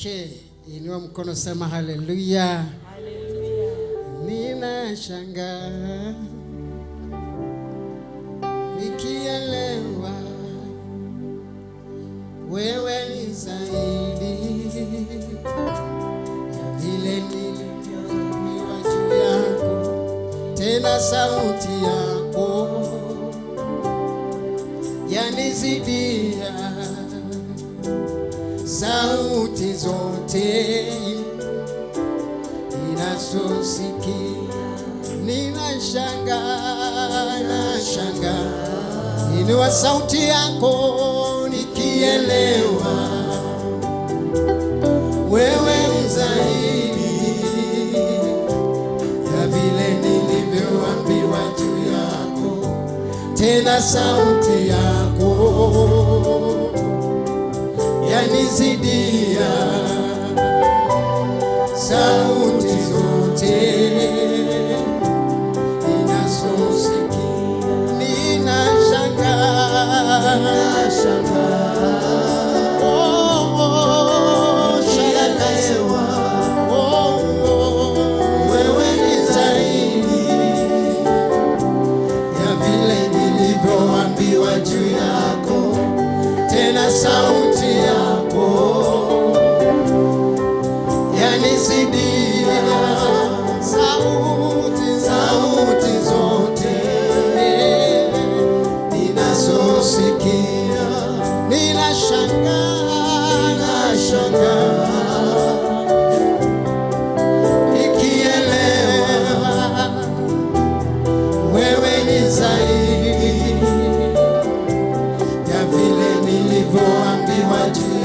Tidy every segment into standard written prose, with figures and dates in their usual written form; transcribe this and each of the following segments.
Okay, inua mkono sema haleluya. Haleluya. Ninashangaa nikielewa wewe ni zaidi ya vile nilivyoambiwa juu yako, tena sauti yako yanizidia sauti zote ninazosikia. Ninashangaa, inua sauti yako nikielewa wewe ni zaidi ya vile nilivyoambiwa juu yako, tena sauti yako yanizidia sauti zote ninazosikia. Wewe ni zaidi ya vile nilivyoambiwa juu yako, tena sauti yako yanizidia sauti zote ninazosikia. Ninashangaa nikielewa wewe ni zaidi ya vile nilivyoambiwa juu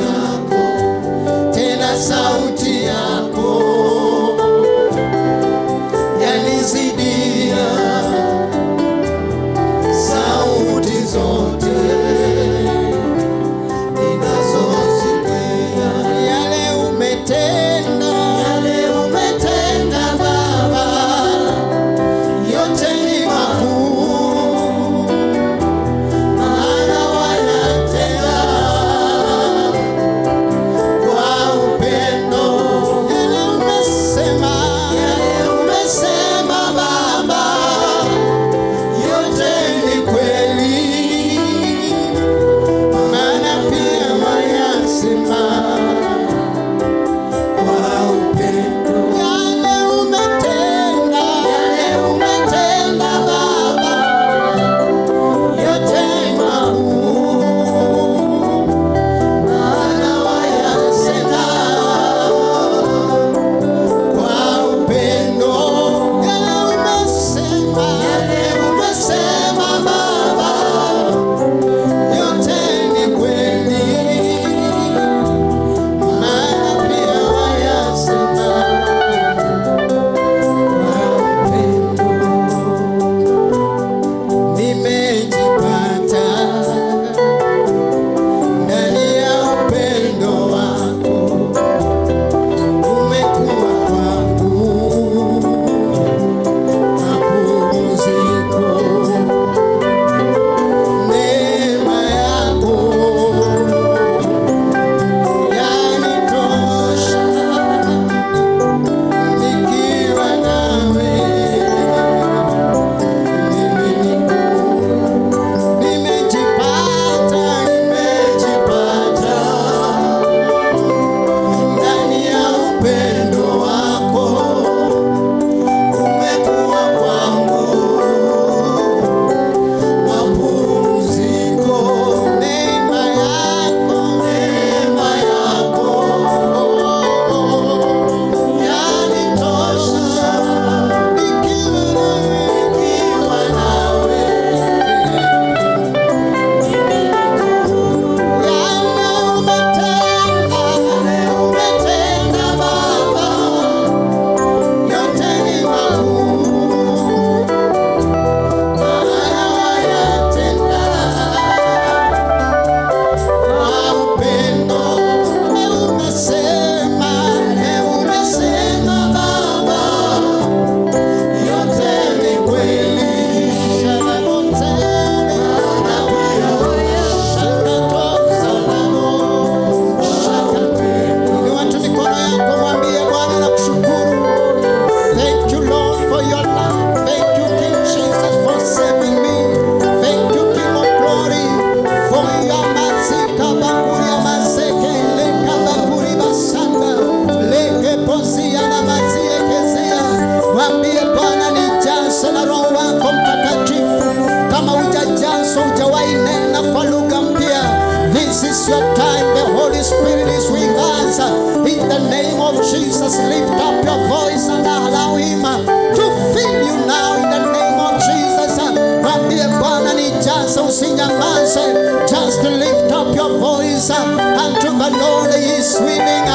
Holy Spirit is with us. In the name of Jesus, lift up your voice and allow him to fill you now in the name of Jesus. Mwambie Bwana nijaze, usinyamaze. Just lift up your voice unto the Lord. He is willing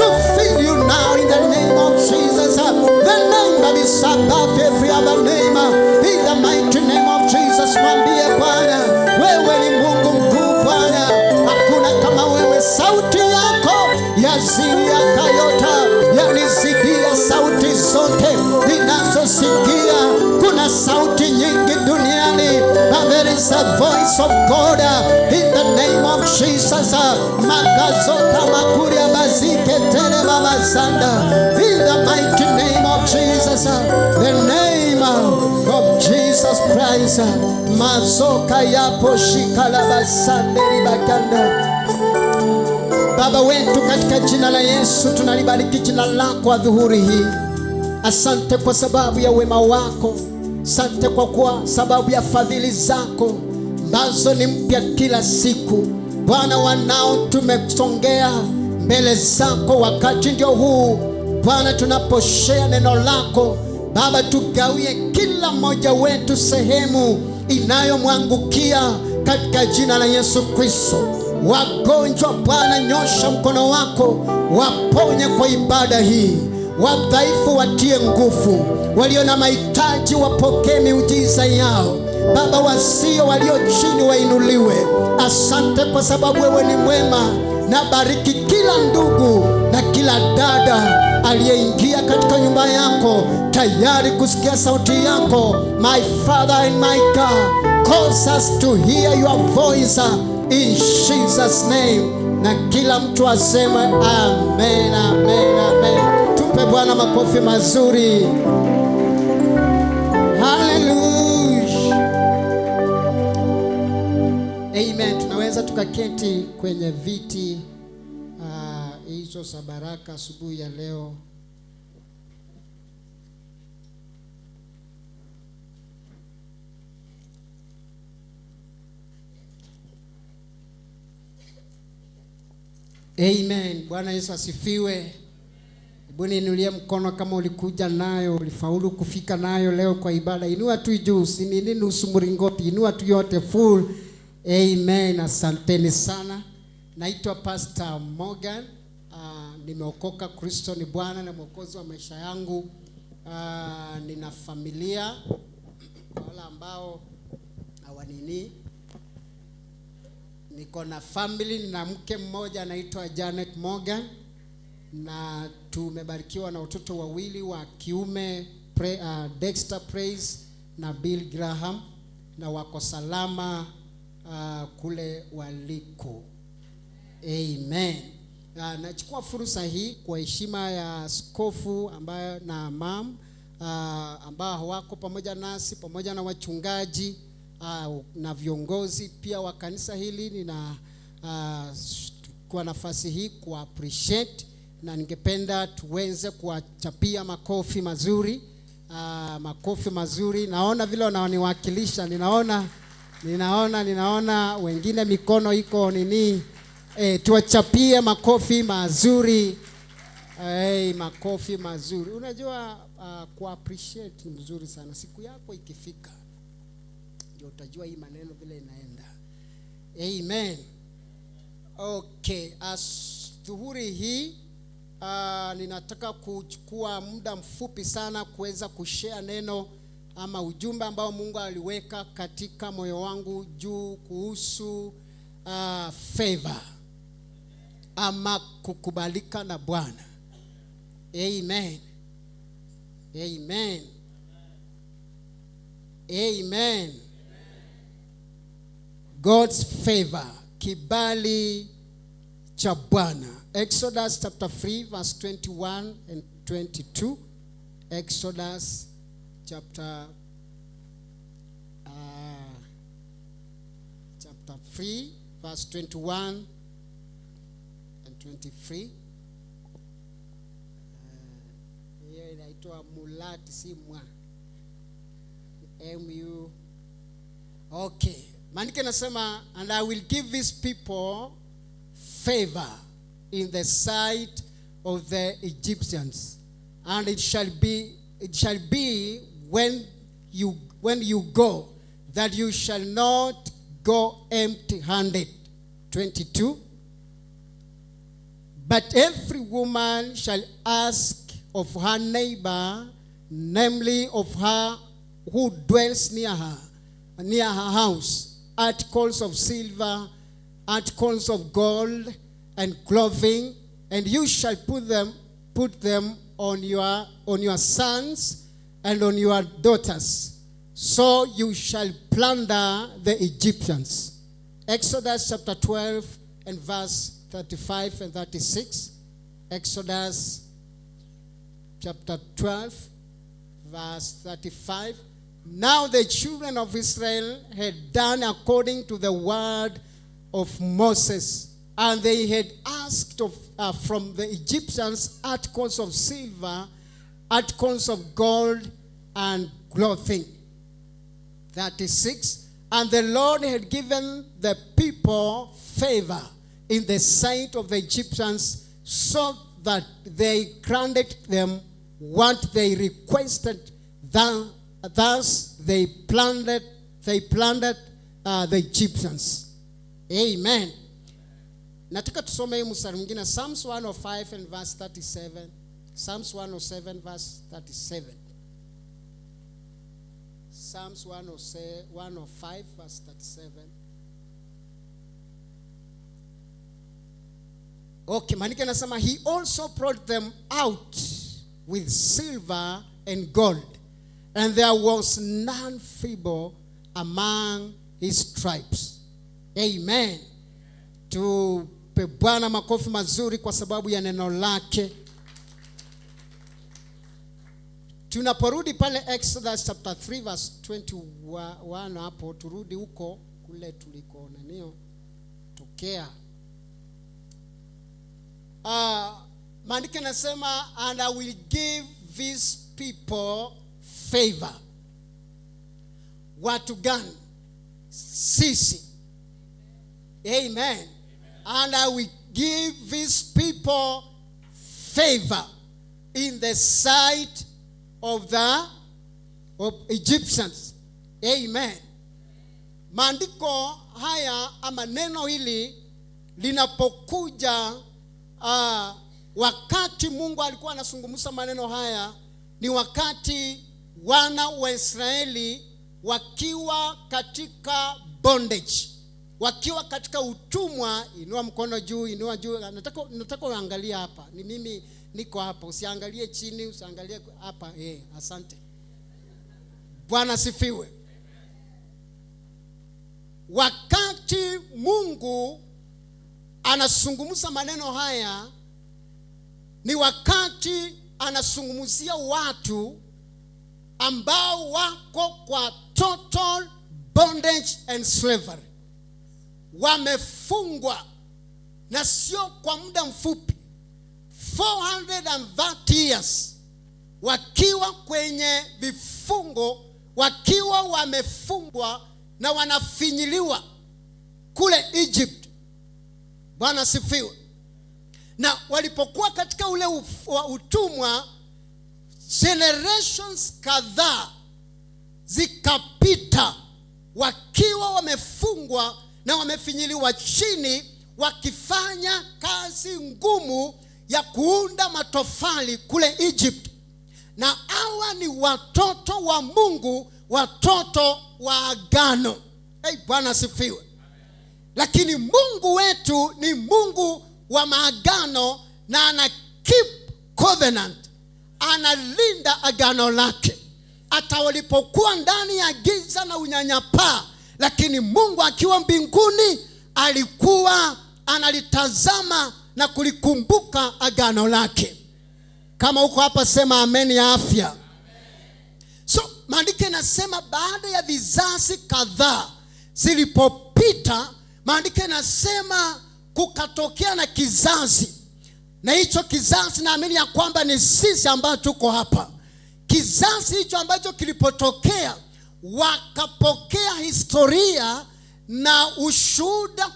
to fill you now in the name of Jesus. The name that is above every other name. In the mighty name of Jesus, mwambie Bwana, wewe ni Mungu mkuu Bwana. Hakuna kama wewe. Sauti yako yazidi yakayota, yanizidia sauti zote ninazosikia. Kuna sauti nyingi duniani, but there is a voice of God in the name of Jesus. Magazota makuria bazike tele baba sanda. In the mighty name of Jesus, the name of Jesus Christ. Mazoka yapo shikala basande ribakanda. Baba wetu, katika jina la Yesu tunalibariki jina lako adhuhuri hii. Asante kwa sababu ya wema wako. Asante kwa sababu ya fadhili zako ambazo ni mpya kila siku. Bwana, wanao tumesongea mbele zako wakati ndio huu. Bwana, tunaposhare neno lako Baba, tugawie kila mmoja wetu sehemu inayomwangukia katika jina la Yesu Kristo. Wagonjwa Bwana, nyosha mkono wako, waponye kwa ibada hii. Wadhaifu watie nguvu, walio na mahitaji wapokee miujiza yao. Baba, wasio walio chini wainuliwe. Asante kwa sababu wewe ni mwema. Na bariki kila ndugu na kila dada aliyeingia katika nyumba yako tayari kusikia sauti yako. My Father and my God, cause us to hear your voice in Jesus name. Na kila mtu aseme amen, amen, amen. Tupe Bwana makofi mazuri. Hallelujah. Amen. Tunaweza tukaketi kwenye viti hizo za baraka asubuhi ya leo. Amen. Bwana Yesu asifiwe. Hebu inulie mkono kama ulikuja nayo, ulifaulu kufika nayo leo kwa ibada. Inua tu juu, si nini nusu mringoti, inua tu yote full. Amen. Asanteni sana. Naitwa Pastor Morgan. Nimeokoka. Kristo ni Bwana na Mwokozi wa maisha yangu. Nina familia. Kwa wale ambao hawanini, niko na family. Nina mke mmoja anaitwa Janet Morgan, na tumebarikiwa na watoto wawili wa kiume, Dexter Praise na Bill Graham, na wako salama kule waliko. Amen. Nachukua fursa hii kwa heshima ya askofu ambaye na mam ambao wako pamoja nasi, pamoja na wachungaji na viongozi pia wa kanisa hili. Nina kwa nafasi hii ku appreciate, na ningependa tuweze kuwachapia makofi mazuri. Makofi mazuri. Naona vile wananiwakilisha, ninaona wengine mikono iko nini. Tuwachapie makofi mazuri. Makofi mazuri. Unajua ku appreciate ni mzuri sana. Siku yako ikifika ndio utajua hii maneno vile inaenda. Amen. Okay, dhuhuri hii ninataka kuchukua muda mfupi sana kuweza kushare neno ama ujumbe ambao Mungu aliweka katika moyo wangu juu kuhusu favor ama kukubalika na Bwana. Amen. Amen. Amen. God's favor, kibali cha Bwana. Exodus chapter 3 verse 21 and 22. Exodus chapter 3 verse 21 and 23. Hiyo inaitwa mulati, si mwa. MU. Okay. Maandiko nasema, and I will give these people favor in the sight of the Egyptians. And it shall be when you go, that you shall not go empty-handed. 22. But every woman shall ask of her neighbor, namely of her who dwells near her house, articles of silver, articles of gold, and clothing, and you shall put them on your sons and on your daughters. So you shall plunder the Egyptians. Exodus chapter 12 and verse 35 and 36. Exodus chapter 12 verse 35. Now the children of Israel had done according to the word of Moses, and they had asked from the Egyptians articles of silver, articles of gold, and clothing. 36. And the Lord had given the people favor in the sight of the Egyptians, so that they granted them what they requested. Thus they plundered the Egyptians. Amen. Nataka tusome hii mstari mwingine, Psalms 105 and verse 37. Psalms 107 verse 37. Psalms 105 verse 37. Okay, maandiko yanasema, he also brought them out with silver and gold, and there was none feeble among his tribes. Amen. Tupe Bwana makofi mazuri kwa sababu ya neno lake. Tunaporudi pale Exodus chapter 3 verse 21, hapo turudi huko kule tuliko nanio tokea. Maandiko yanasema, and I will give these people favor. Watu gani? Sisi. Amen. And I will give these people favor in the sight of Egyptians. Amen. Maandiko haya ama neno hili linapokuja, wakati Mungu alikuwa anazungumza maneno haya, ni wakati wana wa Israeli wakiwa katika bondage, wakiwa katika utumwa. Inua mkono juu, inua juu. Nataka uangalie hapa. Ni mimi niko hapa. Usiangalie chini, usiangalie hapa. Asante. Bwana sifiwe. Wakati Mungu anazungumza maneno haya, ni wakati anazungumzia watu ambao wako kwa total bondage and slavery. Wamefungwa, na sio kwa muda mfupi, 430 years wakiwa kwenye vifungo, wakiwa wamefungwa na wanafinyiliwa kule Egypt. Bwana sifiwe. Na walipokuwa katika ule utumwa, generations kadhaa zikapita wakiwa wamefungwa na wamefinyiliwa chini, wakifanya kazi ngumu ya kuunda matofali kule Egypt. Na hawa ni watoto wa Mungu, watoto wa agano. Bwana sifiwe. Lakini Mungu wetu ni Mungu wa maagano, na ana keep covenant, analinda agano lake. Hata walipokuwa ndani ya giza na unyanyapaa, lakini Mungu akiwa mbinguni alikuwa analitazama na kulikumbuka agano lake. Kama uko hapa sema amen ya afya. So maandiko yanasema baada ya vizazi kadhaa zilipopita, maandiko yanasema kukatokea na kizazi, na hicho kizazi naamini ya kwamba ni sisi ambao tuko hapa. Kizazi hicho ambacho kilipotokea, wakapokea historia na ushuhuda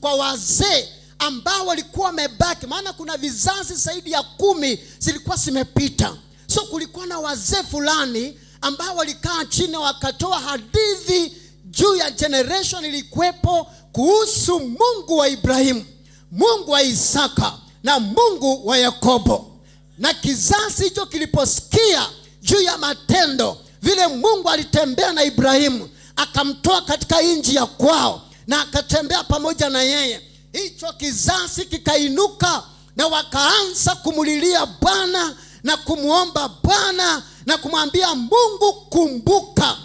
kwa wazee ambao walikuwa wamebaki, maana kuna vizazi zaidi ya 10 zilikuwa zimepita. So kulikuwa na wazee fulani ambao walikaa chini wakatoa hadithi juu ya generation ilikuwepo kuhusu Mungu wa Ibrahimu, Mungu wa Isaka na Mungu wa Yakobo. Na kizazi hicho kiliposikia juu ya matendo vile Mungu alitembea na Ibrahimu, akamtoa katika nchi ya kwao na akatembea pamoja na yeye, hicho kizazi kikainuka na wakaanza kumulilia Bwana na kumuomba Bwana na kumwambia Mungu, kumbuka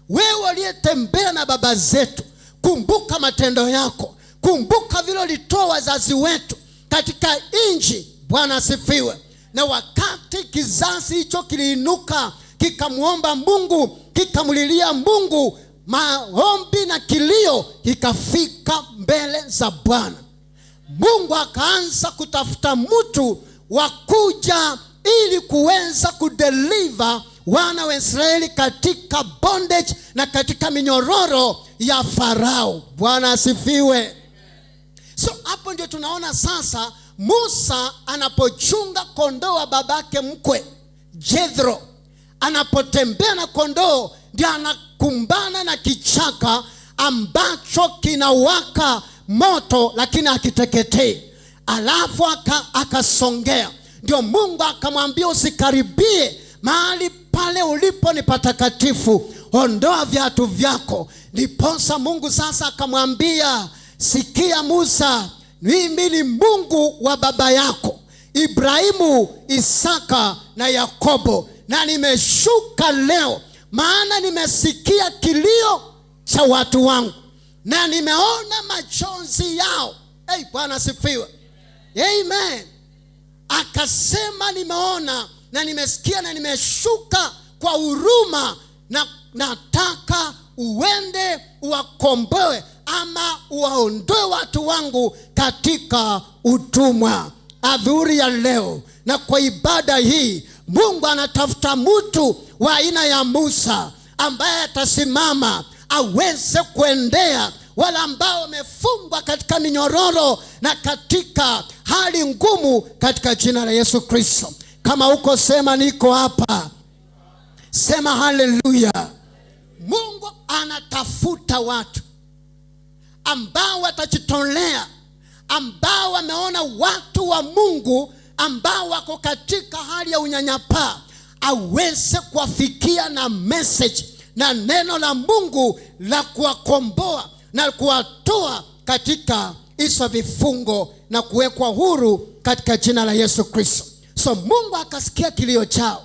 wewe uliyetembea na baba zetu, kumbuka matendo yako, kumbuka vile ulitoa wazazi wetu katika nchi. Bwana asifiwe. Na wakati kizazi hicho kiliinuka kikamuomba Mungu, kikamulilia Mungu, maombi na kilio ikafika mbele za Bwana. Mungu akaanza kutafuta mtu wa kuja ili kuweza kudeliver wana wa Israeli katika bondage na katika minyororo ya Farao. Bwana asifiwe. So hapo ndio tunaona sasa Musa anapochunga kondoo wa babake mkwe Jethro, anapotembea na kondoo, ndio anakumbana na kichaka ambacho kinawaka moto lakini hakiteketei. Alafu akasongea. Ndio Mungu akamwambia usikaribie mahali pale ulipo ni patakatifu, ondoa viatu vyako. Ndiposa Mungu sasa akamwambia, sikia Musa, mimi ni Mungu wa baba yako Ibrahimu, Isaka na Yakobo, na nimeshuka leo maana nimesikia kilio cha watu wangu na nimeona machozi yao. Bwana asifiwe. Amen. Akasema nimeona na nimesikia na nimeshuka kwa huruma, na nataka uende uwakomboe ama uwaondoe watu wangu katika utumwa. Adhuhuri ya leo na kwa ibada hii, Mungu anatafuta mtu wa aina ya Musa ambaye atasimama aweze kuendea wala ambao wamefungwa katika minyororo na katika hali ngumu, katika jina la Yesu Kristo. Kama uko sema niko hapa. Sema haleluya. Mungu anatafuta watu ambao watajitolea, ambao wameona watu wa Mungu ambao wako katika hali ya unyanyapaa, aweze kuwafikia na message na neno la Mungu la kuwakomboa na kuwatoa katika hizo vifungo na kuwekwa huru katika jina la Yesu Kristo. So Mungu akasikia kilio chao.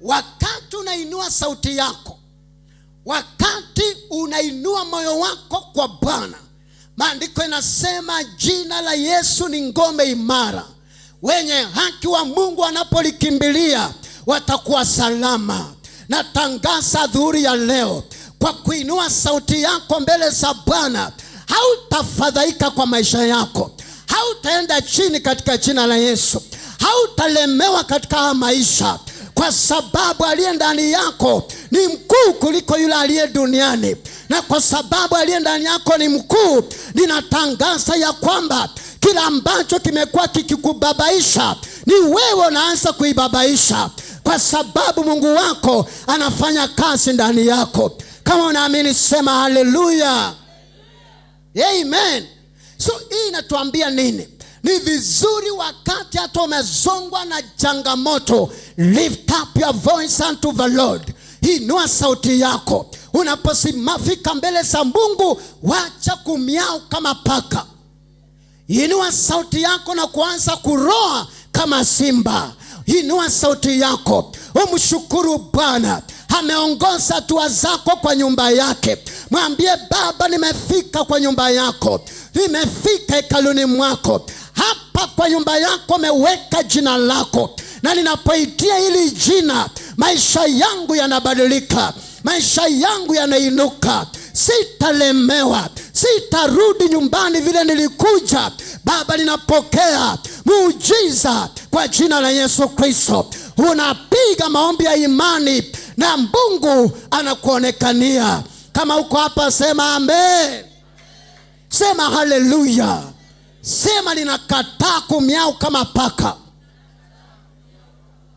Wakati unainua sauti yako, wakati unainua moyo wako kwa Bwana, maandiko yanasema jina la Yesu ni ngome imara, wenye haki wa Mungu wanapolikimbilia watakuwa salama. Natangaza adhuhuri ya leo, kwa kuinua sauti yako mbele za Bwana, hautafadhaika kwa maisha yako, hautaenda chini katika jina la Yesu, hautalemewa katika maisha, kwa sababu aliye ndani yako ni mkuu kuliko yule aliye duniani. Na kwa sababu aliye ndani yako ni mkuu, ninatangaza ya kwamba kila ambacho kimekuwa kikikubabaisha, ni wewe unaanza kuibabaisha, kwa sababu Mungu wako anafanya kazi ndani yako. Kama unaamini sema haleluya. Amen. So hii inatuambia nini? Ni vizuri wakati hata umezongwa na changamoto, lift up your voice unto the Lord. Inua sauti yako. Unaposimama mbele za Mungu, wacha kumiau kama paka. Inua sauti yako na kuanza kuroa kama simba. Inua sauti yako, umshukuru Bwana. Ameongoza hatua zako kwa nyumba yake. Mwambie Baba, nimefika kwa nyumba yako, nimefika hekaluni mwako. Hapa kwa nyumba yako umeweka jina lako, na ninapoitia hili jina, maisha yangu yanabadilika, maisha yangu yanainuka. Sitalemewa, sitarudi nyumbani vile nilikuja. Baba, ninapokea muujiza kwa jina la Yesu Kristo. Unapiga maombi ya imani na Mungu anakuonekania. Kama uko hapa sema amen. Sema haleluya. Sema ninakataa kumiau kama paka.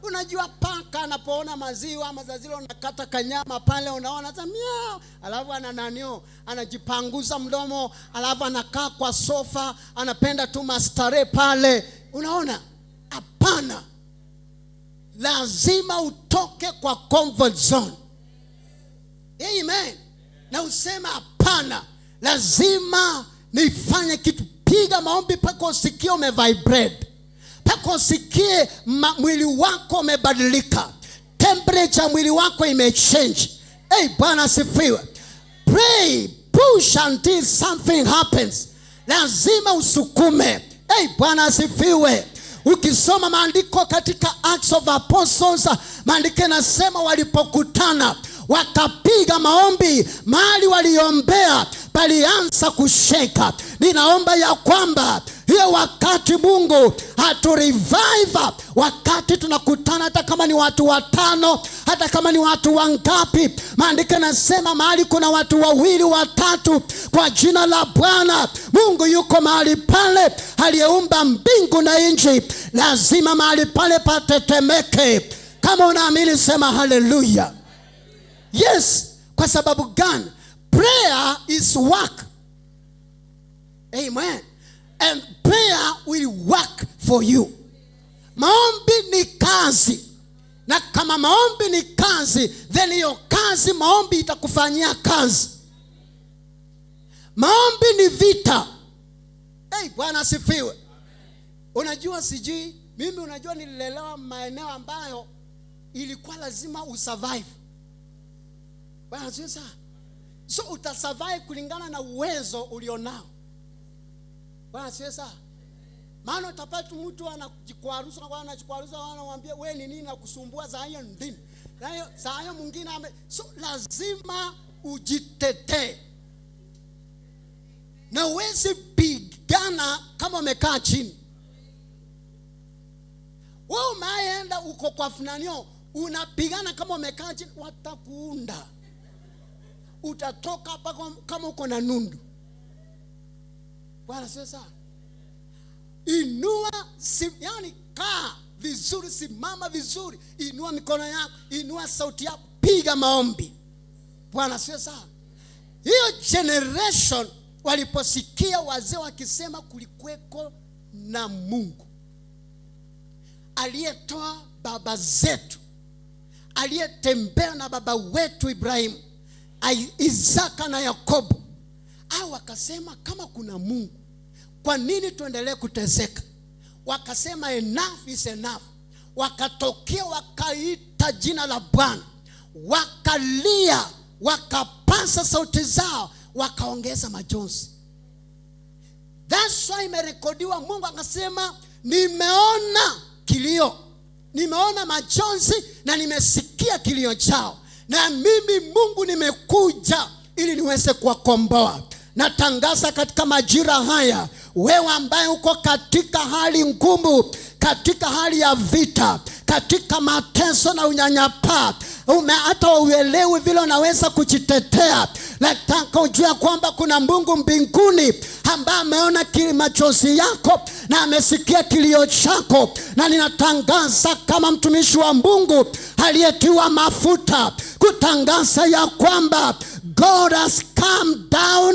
Unajua paka anapoona maziwa ama zazilo unakata kanyama pale, unaona hata miau, alafu anananio anajipanguza mdomo, alafu anakaa kwa sofa, anapenda tu mastare pale. Unaona? Hapana. Lazima utoke kwa comfort zone. Amen. Na usema hapana, lazima nifanye kitu. Piga maombi pako usikie umevibrate. Pako usikie mwili wako umebadilika. Temperature mwili wako imechange. Bwana asifiwe. Pray, push until something happens. Lazima usukume. Bwana asifiwe. Ukisoma maandiko katika Acts of Apostles, maandiko yanasema walipokutana wakapiga maombi, mahali waliombea palianza kusheka. Ninaomba ya kwamba hiyo wakati Mungu haturevive, wakati tunakutana, hata kama ni watu 5, hata kama ni watu wangapi, maandiko yanasema mahali kuna watu 2 3 kwa jina la Bwana, Mungu yuko mahali pale. Aliyeumba mbingu na nchi, lazima mahali pale patetemeke. Kama unaamini sema hallelujah. Yes, kwa sababu gani? Prayer is work. Amen. And prayer will work for you. Maombi ni kazi. Na kama maombi ni kazi, then hiyo kazi maombi itakufanyia kazi. Maombi ni vita. Bwana asifiwe. Unajua sijui, mimi unajua nililelewa maeneo ambayo ilikuwa lazima usurvive. Bwana sasa. So utasurvive kulingana na uwezo ulionao. Bwana sasa. Maana utapata mtu anajikwaruza kwa anachikwaruza, anamwambia wewe ni nini nakusumbua za hiyo ndini. Na hiyo saa hiyo mwingine so lazima ujitetee. Na uwezi pigana kama umekaa chini. Wewe umeenda uko kwa funanio, unapigana kama umekaa chini, watakuunda. Utatoka hapa kama uko na nundu. Bwana sasa. Inua yani kaa vizuri, simama vizuri, inua mikono yako, inua sauti yako, piga maombi. Bwana sasa. Hiyo generation waliposikia wazee wakisema kulikuweko na Mungu aliyetoa baba zetu, aliyetembea na baba wetu Ibrahimu, Isaka na Yakobo, wakasema kama kuna Mungu, kwa nini tuendelee kuteseka? Wakasema enough is enough. Wakatokea wakaita jina la Bwana, wakalia, wakapasa sauti zao, wakaongeza majonzi. That's why imerekodiwa, Mungu akasema nimeona kilio, nimeona majonzi na nimesikia kilio chao, na mimi Mungu nimekuja ili niweze kuwakomboa. Natangaza katika majira haya, wewe ambaye uko katika hali ngumu, katika hali ya vita, katika mateso na unyanyapaa, hata uelewi vile unaweza kujitetea, nataka ujue kwamba kuna Mungu mbinguni ambaye ameona machozi yako na amesikia kilio chako. Na ninatangaza kama mtumishi wa Mungu aliyetiwa mafuta kutangaza ya kwamba God has come down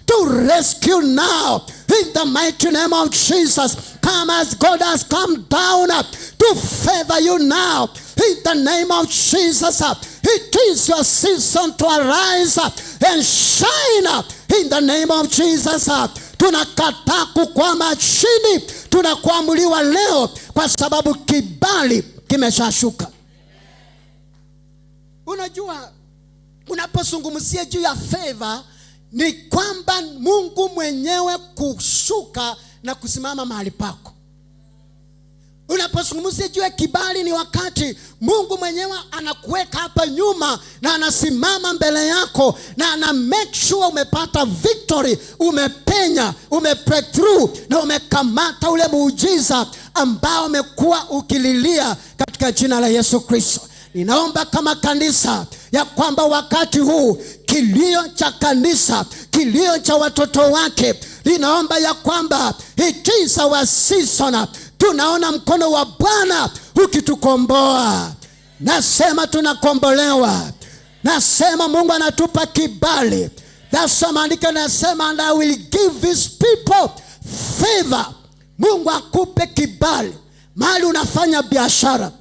to rescue now in the mighty name of Jesus. Come as God has come down to favor you now in the name of Jesus. It is your season to arise and shine in the name of Jesus. Tunakataa kukwama chini, tunakuamuliwa leo kwa sababu kibali kimeshashuka. Unajua unapozungumzia juu ya favor, ni kwamba Mungu mwenyewe kushuka na kusimama mahali pako. Unapozungumzia juu ya kibali, ni wakati Mungu mwenyewe anakuweka hapa nyuma na anasimama mbele yako na ana make sure umepata victory, umepenya, break through na umekamata ule muujiza ambao umekuwa ukililia katika jina la Yesu Kristo. Ninaomba kama kanisa ya kwamba wakati huu kilio cha kanisa, kilio cha watoto wake linaomba ya kwamba it is our season. Tunaona mkono wa Bwana ukitukomboa. Nasema tunakombolewa. Nasema Mungu anatupa kibali. That's maandiko nasema, and I will give these people favor. Mungu akupe kibali mahali unafanya biashara.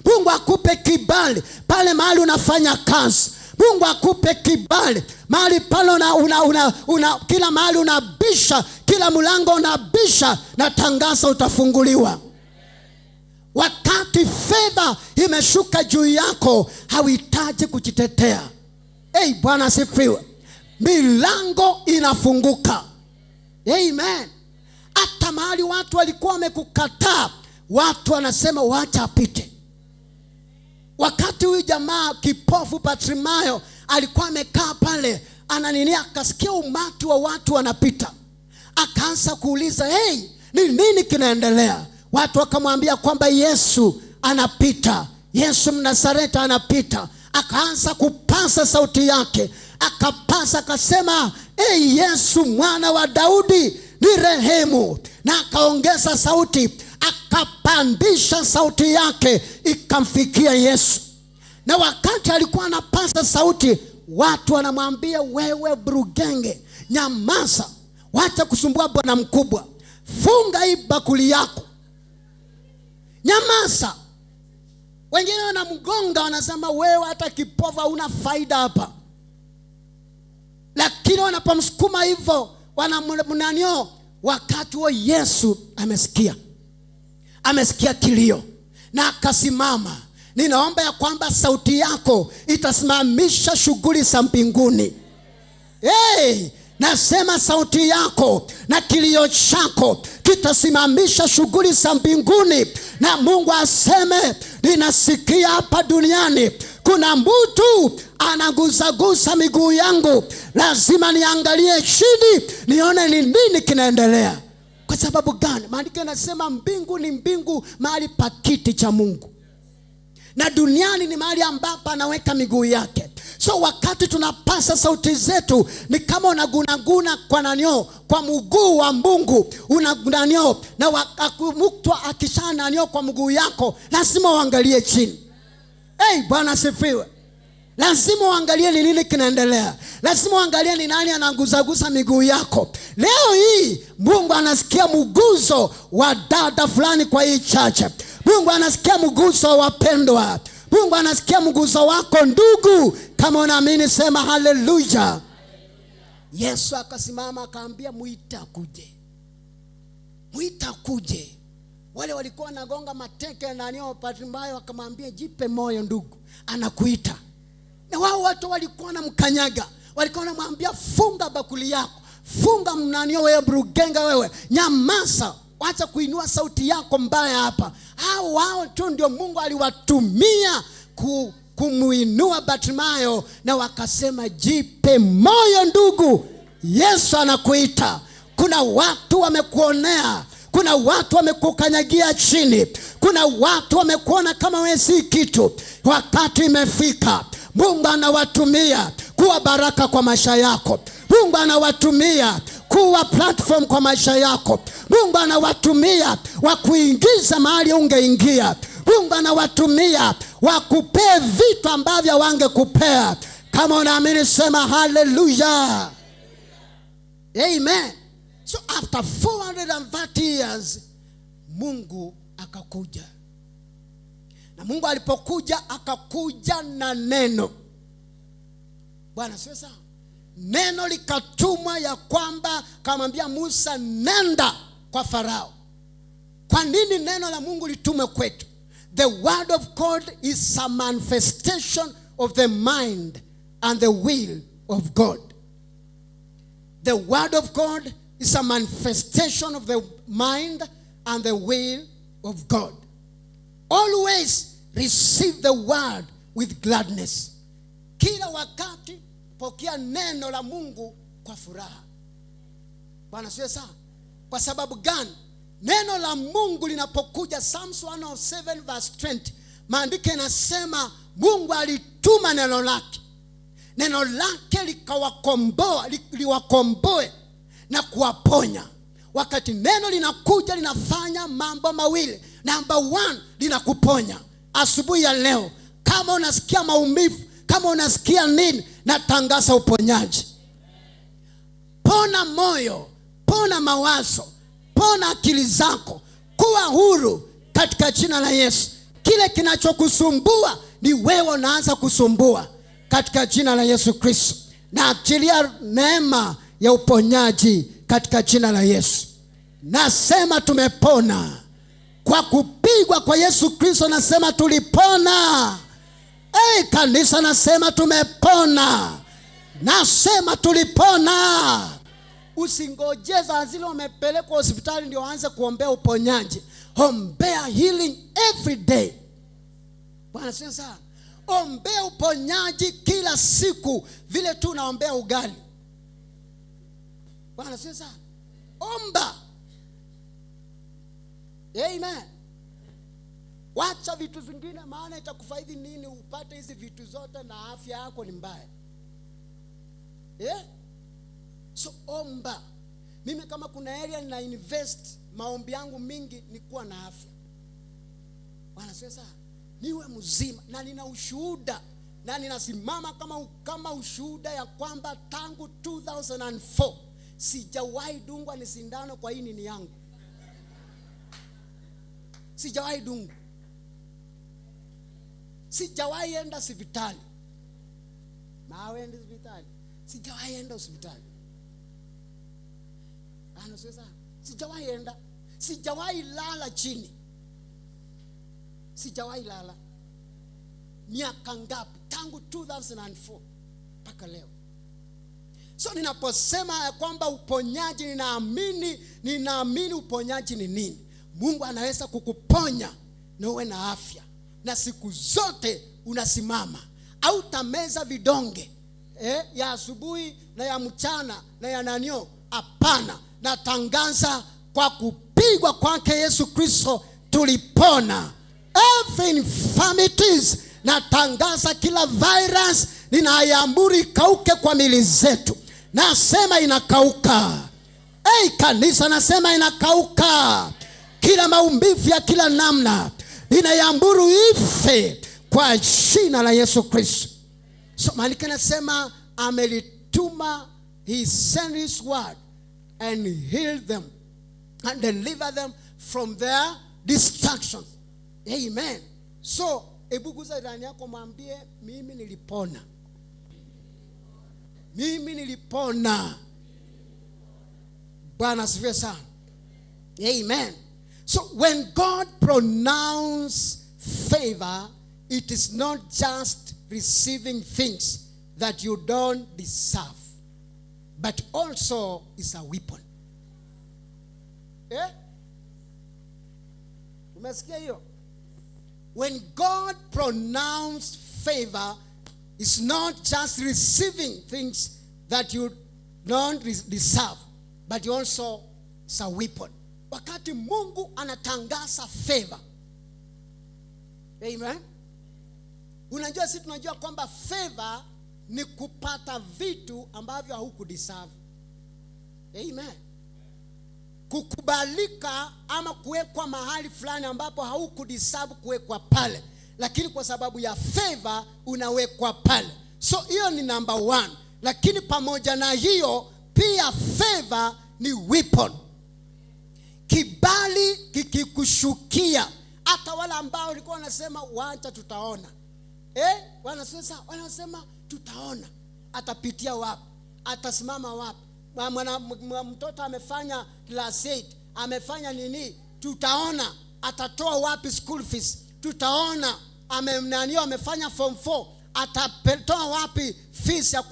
Mungu akupe kibali pale mahali unafanya kazi. Mungu akupe kibali mahali pale kila mahali unabisha, kila mlango unabisha, na tangaza utafunguliwa. Wakati favor imeshuka juu yako, hauhitaji kujitetea. Bwana asifiwe. Milango inafunguka. Amen. Hata mahali watu walikuwa wamekukataa, watu wanasema wacha apite. Wakati huyu jamaa kipofu Bartimayo alikuwa amekaa pale, akasikia umati wa watu wanapita. Akaanza kuuliza, ni nini kinaendelea? Watu wakamwambia kwamba Yesu anapita. Yesu Mnazareti anapita. Akaanza kupasa sauti yake. Akapasa akasema, Yesu mwana wa Daudi, ni rehemu. Na akaongeza sauti, akapandisha sauti yake ikamfikia Yesu. Na wakati alikuwa anapasa sauti, watu wanamwambia, wewe burugenge, nyamaza, wacha kusumbua bwana mkubwa, funga hii bakuli yako, nyamaza. Wengine wanamgonga, wanasema wewe hata kipofa una faida hapa. Lakini wanapomsukuma hivyo, wanamnanio. Wakati huo Yesu amesikia kilio na akasimama. Ninaomba ya kwamba sauti yako itasimamisha shughuli za mbinguni. Nasema sauti yako na kilio chako kitasimamisha shughuli za mbinguni. Na Mungu aseme, ninasikia hapa duniani kuna mtu anagusagusa miguu yangu. Lazima niangalie chini nione ni nini kinaendelea. Kwa sababu gani? Maandiko yanasema mbingu ni mbingu, mahali pa kiti cha Mungu, na duniani ni mahali ambapo anaweka miguu yake. So wakati tunapasa sauti zetu, ni kama unagunaguna kwa mguu wa Mungu, unagunanio. Na mtu akishananio kwa mguu yako, lazima uangalie chini. Bwana asifiwe. Lazima uangalie ni nini kinaendelea. Lazima uangalie ni nani anaguzaguza miguu yako. Leo hii Mungu anasikia mguzo wa dada fulani kwa hii chache. Mungu anasikia mguzo wa wapendwa. Mungu anasikia mguzo wako ndugu. Kama unaamini sema haleluya. Yesu akasimama akaambia, muita kuje. Wale walikuwa wanagonga mateke na Bartimayo wakamwambia, jipe moyo ndugu, anakuita. Na wao watu walikuwa na mkanyaga, walikuwa wanamwambia, funga bakuli yako, funga wewe brugenga, wewe nyamaza, wacha kuinua sauti yako mbaya hapa. Hao tu ndio Mungu aliwatumia kumuinua Bartimayo, na wakasema, jipe moyo ndugu, Yesu anakuita. Kuna watu wamekuonea, kuna watu wamekukanyagia chini, kuna watu wamekuona kama wewe si kitu. Wakati imefika, Mungu anawatumia kuwa baraka kwa maisha yako. Mungu anawatumia kuwa platform kwa maisha yako. Mungu anawatumia wakuingiza mahali ungeingia. Mungu anawatumia wakupee vitu ambavyo wangekupea. Kama unaamini sema hallelujah. Amen. So after 430 years Mungu akakuja. Na Mungu alipokuja akakuja na neno. Bwana sasa, neno likatumwa ya kwamba kamwambia Musa, nenda kwa Farao. Kwa nini neno la Mungu litumwe kwetu? The word of God is a manifestation of the mind and the will of God. The word of God is a manifestation of the mind and the will of God. Always receive the word with gladness. Kila wakati pokea neno la Mungu kwa furaha. Bwana sio sawa? Kwa sababu gani? Neno la Mungu linapokuja, Psalms 107 verse 20, maandiko yanasema Mungu alituma neno lake. Neno lake liwakomboe na kuwaponya. Wakati neno linakuja linafanya mambo mawili. Number 1, linakuponya. Asubuhi ya leo, kama unasikia maumivu, kama unasikia nini, natangaza uponyaji. Pona moyo, pona mawazo, pona akili zako, kuwa huru katika jina la Yesu. Kile kinachokusumbua ni wewe unaanza kusumbua katika jina la Yesu Kristo. Na achilia neema ya uponyaji katika jina la Yesu. Nasema tumepona. Kwa kupigwa kwa Yesu Kristo nasema tulipona. Kanisa nasema tumepona. Nasema tulipona. Usingojeza zile umepelekwa hospitali ndio aanze kuombea uponyaji. Ombea healing every day. Bwana sasa, ombea uponyaji kila siku vile tu unaombea ugali. Bwana sasa, omba. Amen. Wacha vitu vingine, maana itakufaidi nini upate hizi vitu zote na afya yako ni mbaya. So omba. Mimi kama kuna area nina invest maombi yangu mingi ni kuwa na afya. Bwana sasa, niwe mzima na nina ushuhuda na ninasimama kama ushuhuda ya kwamba tangu 2004 sijawahi dungwa ni sindano kwa hii nini yangu. Sijawahi dungwa. Sijawahi enda hospitali. Mawe enda hospitali. Sijawahi enda hospitali. Sasa sijawahi enda. Sijawahi lala chini. Sijawahi lala. Miaka ngapi? Tangu 2004 mpaka leo. So ninaposema ya kwamba uponyaji, ninaamini uponyaji ni nini? Mungu anaweza kukuponya na uwe na afya. Na siku zote unasimama. Au tameza vidonge ya asubuhi na ya mchana na ya nanio. Hapana. Natangaza kwa kupigwa kwake Yesu Kristo tulipona. Every infirmities, natangaza kila virus ninayamburi ikauke kwa mili zetu. Nasema inakauka. Kanisa nasema inakauka. Kila maumivu ya kila namna ninayamburu ife kwa jina la Yesu Kristo. So maandiko nasema amelituma, he sent his word and healed them and deliver them from their destructions. Amen. So ebuguza ndani yako mwambie mimi nilipona. Mimi nilipona. Bwana asifiwe sana. Amen. So when God pronounces favor, it is not just receiving things that you don't deserve, but also is a weapon. Umesikia hiyo? When God pronounces favor, it's not just receiving things that you don't deserve, but also is a weapon. Wakati Mungu anatangaza favor. Amen. Unajua sisi tunajua kwamba favor ni kupata vitu ambavyo haukudeserve. Amen. Kukubalika ama kuwekwa mahali fulani ambapo haukudeserve kuwekwa pale, lakini kwa sababu ya favor unawekwa pale. So hiyo ni number 1. Lakini pamoja na hiyo pia favor ni weapon. Kibali kikikushukia, hata wale ambao walikuwa wanasema wacha tutaona. Wanasema tutaona. Atapitia wapi? Atasimama wapi? Mtoto amefanya class 8, amefanya nini? Tutaona. Atatoa wapi school fees? Tutaona. Amefanya form 4, atatoa wapi fees ya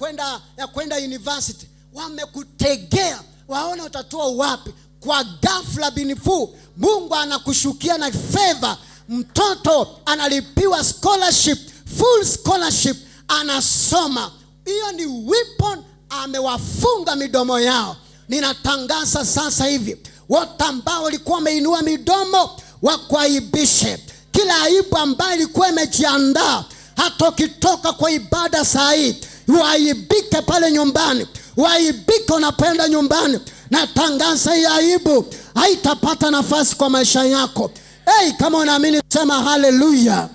kwenda university? Wamekutegea, waona utatoa wapi? Kwa ghafla binifu Mungu anakushukia na favor. Mtoto analipiwa scholarship, full scholarship, anasoma. Hiyo ni weapon. Amewafunga midomo yao. Ninatangaza sasa hivi, wote ambao walikuwa wameinua midomo wakuaibishe. Kila aibu ambayo ilikuwa imejiandaa, hata ukitoka kwa ibada saa hii, uaibike pale nyumbani. Uaibike unapenda nyumbani. Natangaza hii aibu haitapata nafasi kwa maisha yako. Kama unaamini sema haleluya.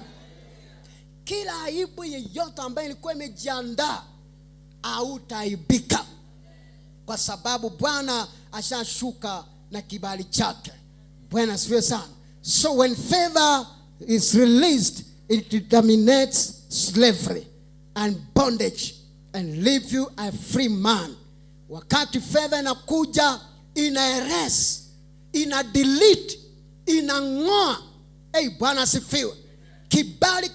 Kila aibu yeyote ambayo ilikuwa imejiandaa hautaibika, kwa sababu Bwana ashashuka na kibali chake. Bwana asifiwe sana. So when favor is released, it terminates slavery and bondage and leave you a free man. Wakati favor inakuja, ina erase, ina delete, inang'oa. Bwana asifiwe. Kibali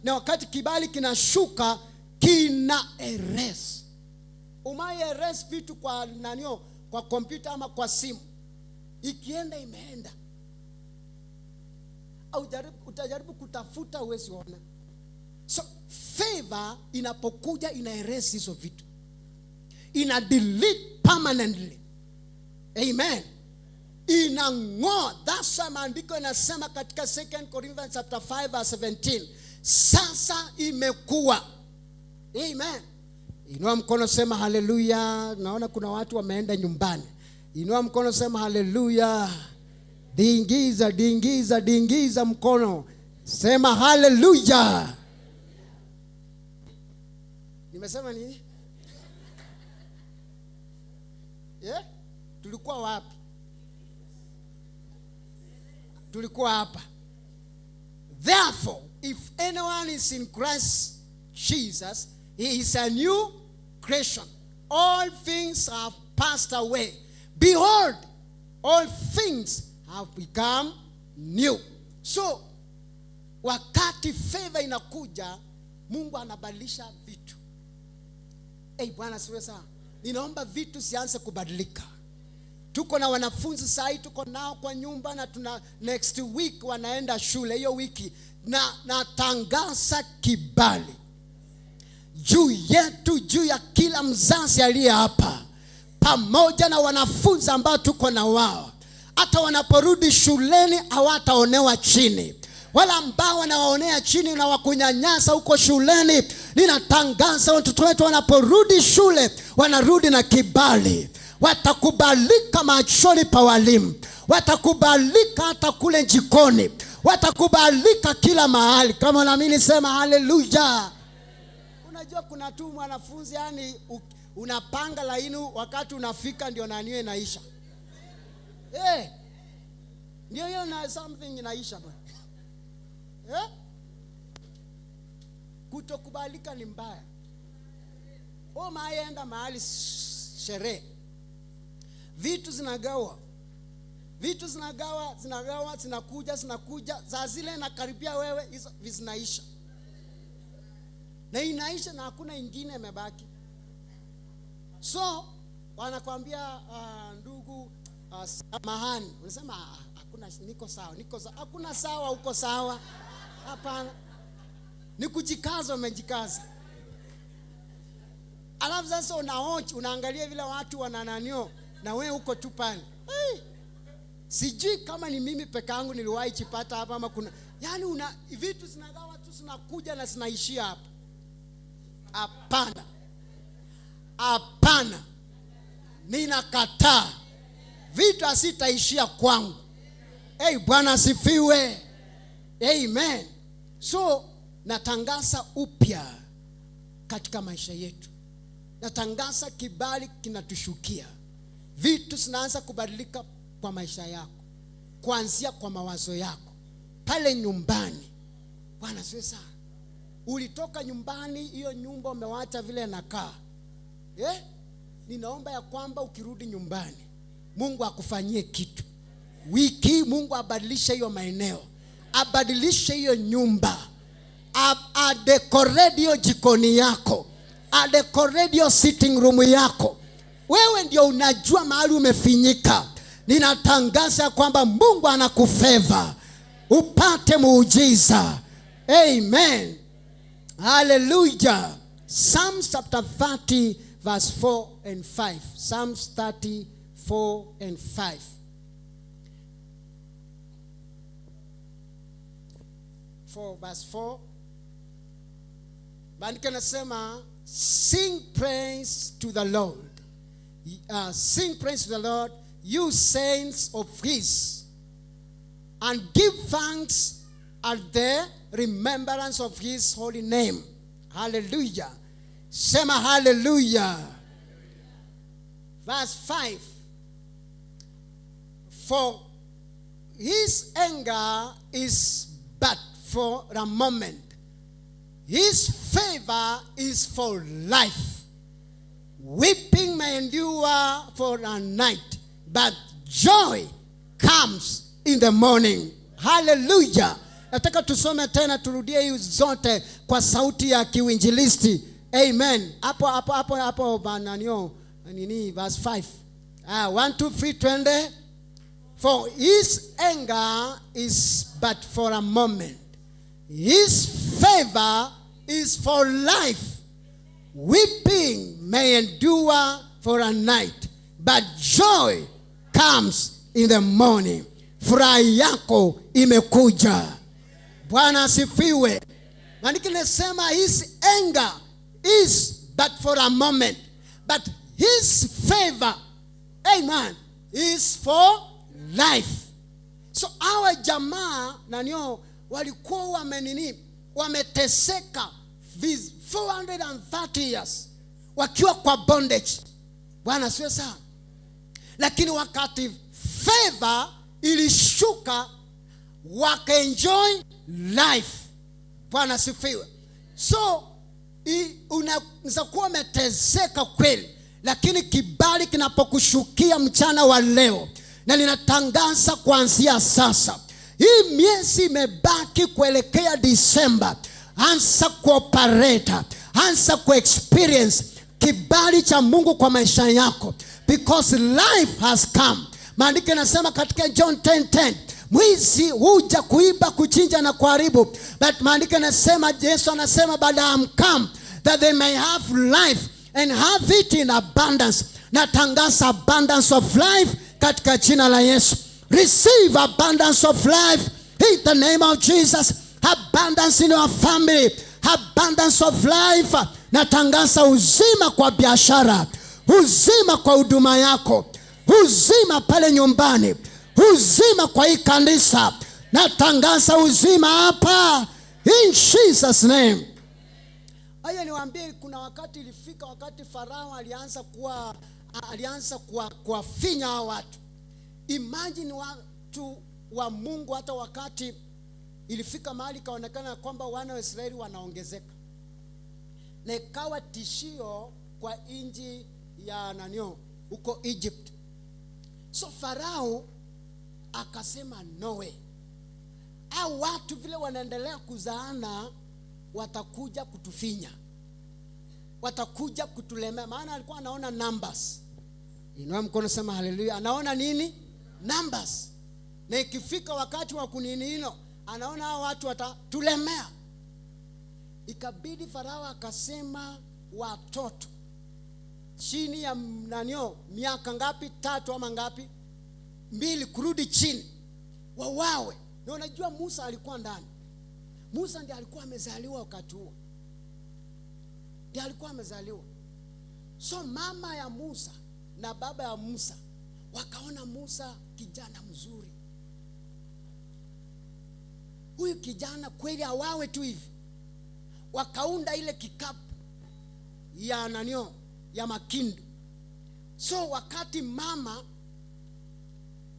na wakati kibali kinashuka, kina erase. Umai erase vitu kwa nanio, kwa kompyuta ama kwa simu, ikienda imeenda. Au utajaribu kutafuta uwezi ona. So favor inapokuja ina erase hizo vitu, ina delete permanently. Amen. Inang'oa. That's why maandiko inasema katika 2 Corinthians chapter 5 verse 17, sasa imekuwa. Amen. Inua mkono sema haleluya. Naona kuna watu wameenda nyumbani. Inua mkono sema haleluya. Dingiza mkono sema haleluya. Nimesema nini? Tulikuwa wapi? Tulikuwa hapa. Therefore, if anyone is in Christ Jesus, he is a new creation. All things have passed away. Behold, all things have become new. So, wakati favor inakuja, Mungu anabadilisha vitu. Bwana asifiwe sana. Ninaomba vitu sianze kubadilika. Tuko na wanafunzi sasa, tuko nao kwa nyumba na tuna next week wanaenda shule. Hiyo wiki na natangaza kibali juu yetu, juu ya kila mzazi aliye hapa, pamoja na wanafunzi ambao tuko na wao. Hata wanaporudi shuleni hawataonewa chini. Wala ambao wanawaonea chini na wakunyanyasa huko shuleni, ninatangaza watoto wetu wanaporudi shule wanarudi na kibali. Watakubalika machoni pa walimu, watakubalika hata kule jikoni, watakubalika kila mahali. Kama unaamini sema haleluya. Unajua kuna tu mwanafunzi yani unapanga laini, wakati unafika ndio naniwe inaisha. Ndio hiyo na something inaisha bwana. Kutokubalika ni mbaya. Maenda mahali sherehe, vitu zinagawa, zinakuja za zile na karibia wewe, hizo zinaisha. Na inaisha na hakuna ingine imebaki. So wanakuambia ndugu, samahani. Unasema hakuna, niko sawa. Hakuna sawa, uko sawa. Hapana. Ni kujikaza, umejikaza. Alafu sasa unaangalia vile watu wanananio na wewe uko tu pale. Sijui kama ni mimi peke yangu niliwahi chipata hapa ama kuna. Yaani vitu zinagawa tu, zinakuja na zinaishia hapa. Hapana. Ninakataa. Vitu asitaishia kwangu. Bwana asifiwe. Amen. So natangaza upya katika maisha yetu. Natangaza kibali kinatushukia. Vitu zinaanza kubadilika kwa maisha yako, kuanzia kwa mawazo yako pale nyumbani. Bwana asifiwe sana. Ulitoka nyumbani, hiyo nyumba umewacha vile inakaa. Ninaomba ya kwamba ukirudi nyumbani, Mungu akufanyie kitu. Wiki Mungu abadilishe hiyo maeneo, abadilishe hiyo nyumba, adecorate hiyo jikoni yako, adecorate hiyo sitting room yako. Wewe ndio unajua mahali umefinyika. Ninatangaza kwamba Mungu anakufeva upate muujiza. Amen. Hallelujah. Psalms chapter 30 verse 4 and 5. Psalms 34 and 5. Verse 4. Maandiko yanasema, sing praise to the Lord. sing praise to the Lord, you saints of his, and give thanks at the remembrance of his holy name. Hallelujah. Sema hallelujah. Verse 5. For his anger is but for a moment. His favor is for life. Weeping may endure for a night, but joy comes in the morning. Hallelujah. Nataka tusome tena, turudie hizo zote kwa sauti ya kiwinjilisti. Amen. Hapo bananio nini verse 5. 1 2 3 twende. For his anger is but for a moment. His favor is for life. Weeping may endure for a night, but joy comes in the morning. Furaha yako imekuja. Bwana asifiwe. Maandiko yanasema his anger is but for a moment, but his favor, amen, is for life. So our jamaa nanio walikuwa wameteseka 430 years wakiwa kwa bondage. Bwana sio sawa. Lakini wakati favor ilishuka, wakaenjoy life. Bwana sifiwe. So unaweza kuwa umeteseka kweli, lakini kibali kinapokushukia mchana wa leo, na ninatangaza kuanzia sasa, hii miezi imebaki kuelekea December, anza kuoperate, anza kuexperience kibali cha Mungu kwa maisha yako, because life has come. Maandiko yanasema katika John 10:10, mwizi huja kuiba, kuchinja na kuharibu, but maandiko yanasema, Yesu anasema, but I am come that they may have life and have it in abundance. Natangaza abundance of life katika jina la Yesu. Receive abundance of life in the name of Jesus. Abundance in your family, abundance of life. Natangaza uzima kwa biashara, uzima kwa huduma yako, uzima pale nyumbani, uzima kwa hii kanisa. Natangaza uzima hapa in Jesus name. Haya niwaambie, kuna wakati ilifika wakati Farao alianza kuwafinya watu. Imagine watu wa Mungu, hata wakati ilifika mahali kaonekana kwamba wana wa Israeli wanaongezeka, na ikawa tishio kwa inji ya huko Egypt. So Farao akasema no way, hao watu vile wanaendelea kuzaana watakuja kutufinya, watakuja kutulemea. Maana alikuwa anaona numbers. Inua mkono sema haleluya. Anaona nini? Numbers. Na ikifika wakati wa kunini hilo, anaona hao watu watatulemea. Ikabidi Farao akasema watoto chini ya miaka ngapi, 3 ama ngapi, 2 kurudi chini wawawe. Na unajua Musa alikuwa ndani. Musa ndiye alikuwa amezaliwa wakati huo. Ndiye alikuwa amezaliwa. So mama ya Musa na baba ya Musa wakaona Musa kijana mzuri. Huyu kijana kweli awawe tu hivi. Wakaunda ile kikapu ya makindu. So wakati mama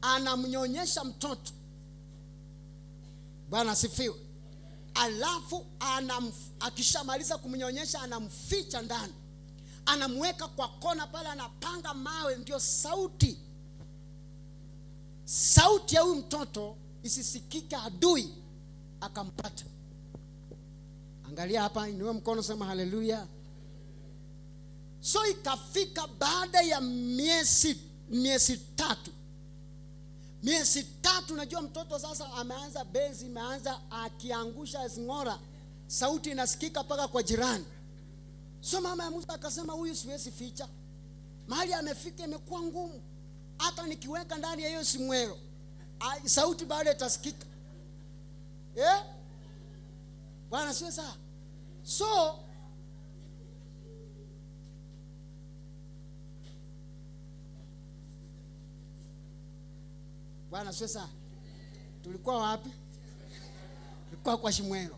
anamnyonyesha mtoto, Bwana asifiwe, alafu akishamaliza kumnyonyesha anamficha ndani, anamweka kwa kona pale, anapanga mawe ndio sauti ya huyu mtoto isisikika, adui akampata. Angalia hapa, inua mkono sema haleluya. So ikafika baada ya miezi 3. Miezi 3, unajua mtoto sasa ameanza bezi, imeanza akiangusha zingora, sauti inasikika paka kwa jirani. So mama ya Musa akasema huyu siwezi ficha. Mahali amefika imekuwa ngumu. Hata nikiweka ndani ya hiyo simwero, sauti bado itasikika. Bwana sio sawa. So Bwana sasa tulikuwa wapi? Tulikuwa kwa Shimwero.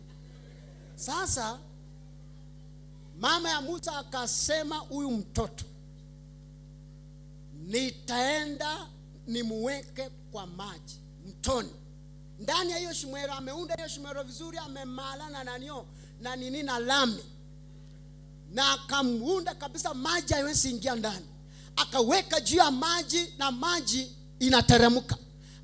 Sasa mama ya Musa akasema huyu mtoto nitaenda nimuweke kwa maji mtoni. Ndani ya hiyo Shimwero, ameunda hiyo Shimwero vizuri, amemala na nini na lami. Na akamuunda kabisa maji haiwezi ingia ndani. Akaweka juu ya maji na maji inateremka.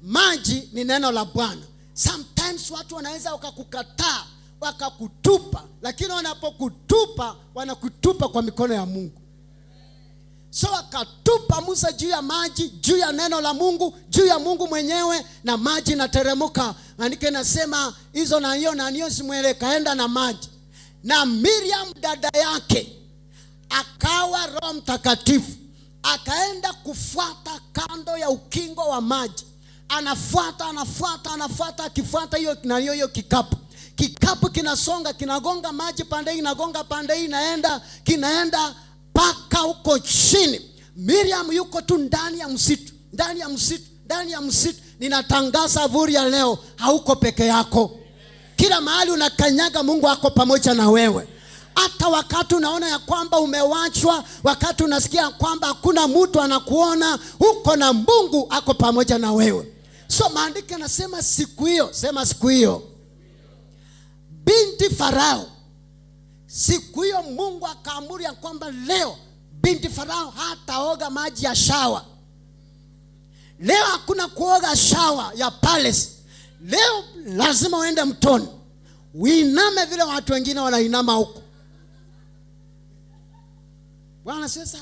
Maji ni neno la Bwana. Sometimes watu wanaweza wakakukataa, wakakutupa, lakini wanapokutupa wanakutupa kwa mikono ya Mungu. So akatupa Musa juu ya maji, juu ya neno la Mungu, juu ya Mungu mwenyewe, na maji inateremka. Andike nasema hizo na hiyo Shimwero kaenda na maji. Na Miriam dada yake akawa Roho Mtakatifu, akaenda kufuata kando ya ukingo wa maji. Anafuata akifuata hiyo kikapu. Kikapu kinasonga, kinagonga maji pande hii, inagonga pande hii, kinaenda paka huko chini. Miriam yuko tu ndani ya msitu. Ninatangaza vuri ya leo, hauko peke yako. Kila mahali unakanyaga, Mungu ako pamoja na wewe. Hata wakati unaona ya kwamba umewachwa, wakati unasikia kwamba hakuna mtu anakuona, uko na Mungu ako pamoja na wewe. So maandiko yanasema siku hiyo binti Farao, siku hiyo Mungu akaamuru ya kwamba leo binti Farao hataoga maji ya shawa. Leo hakuna kuoga shawa ya palace. Leo lazima uende mtoni. Uiname vile watu wengine wanainama huko. Bwana sasa.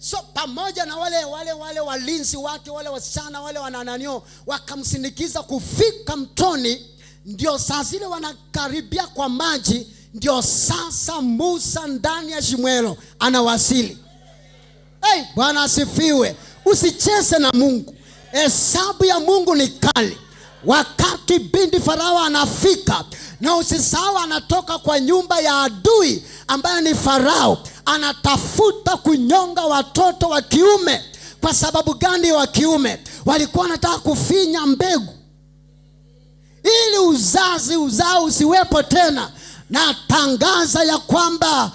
So pamoja na wale walinzi wake, wale wasichana, wale wanananio, wakamsindikiza kufika mtoni. Ndio saa zile wanakaribia kwa maji, ndio sasa Musa ndani ya Shimwero anawasili. Bwana asifiwe. Usicheze na Mungu. Hesabu ya Mungu ni kali. Wakati binti Farao anafika, na usisahau anatoka kwa nyumba ya adui ambaye ni Farao, anatafuta kunyonga watoto wa kiume. Kwa sababu gani wa kiume? Walikuwa wanataka kufinya mbegu ili uzao usiwepo tena. Na tangaza ya kwamba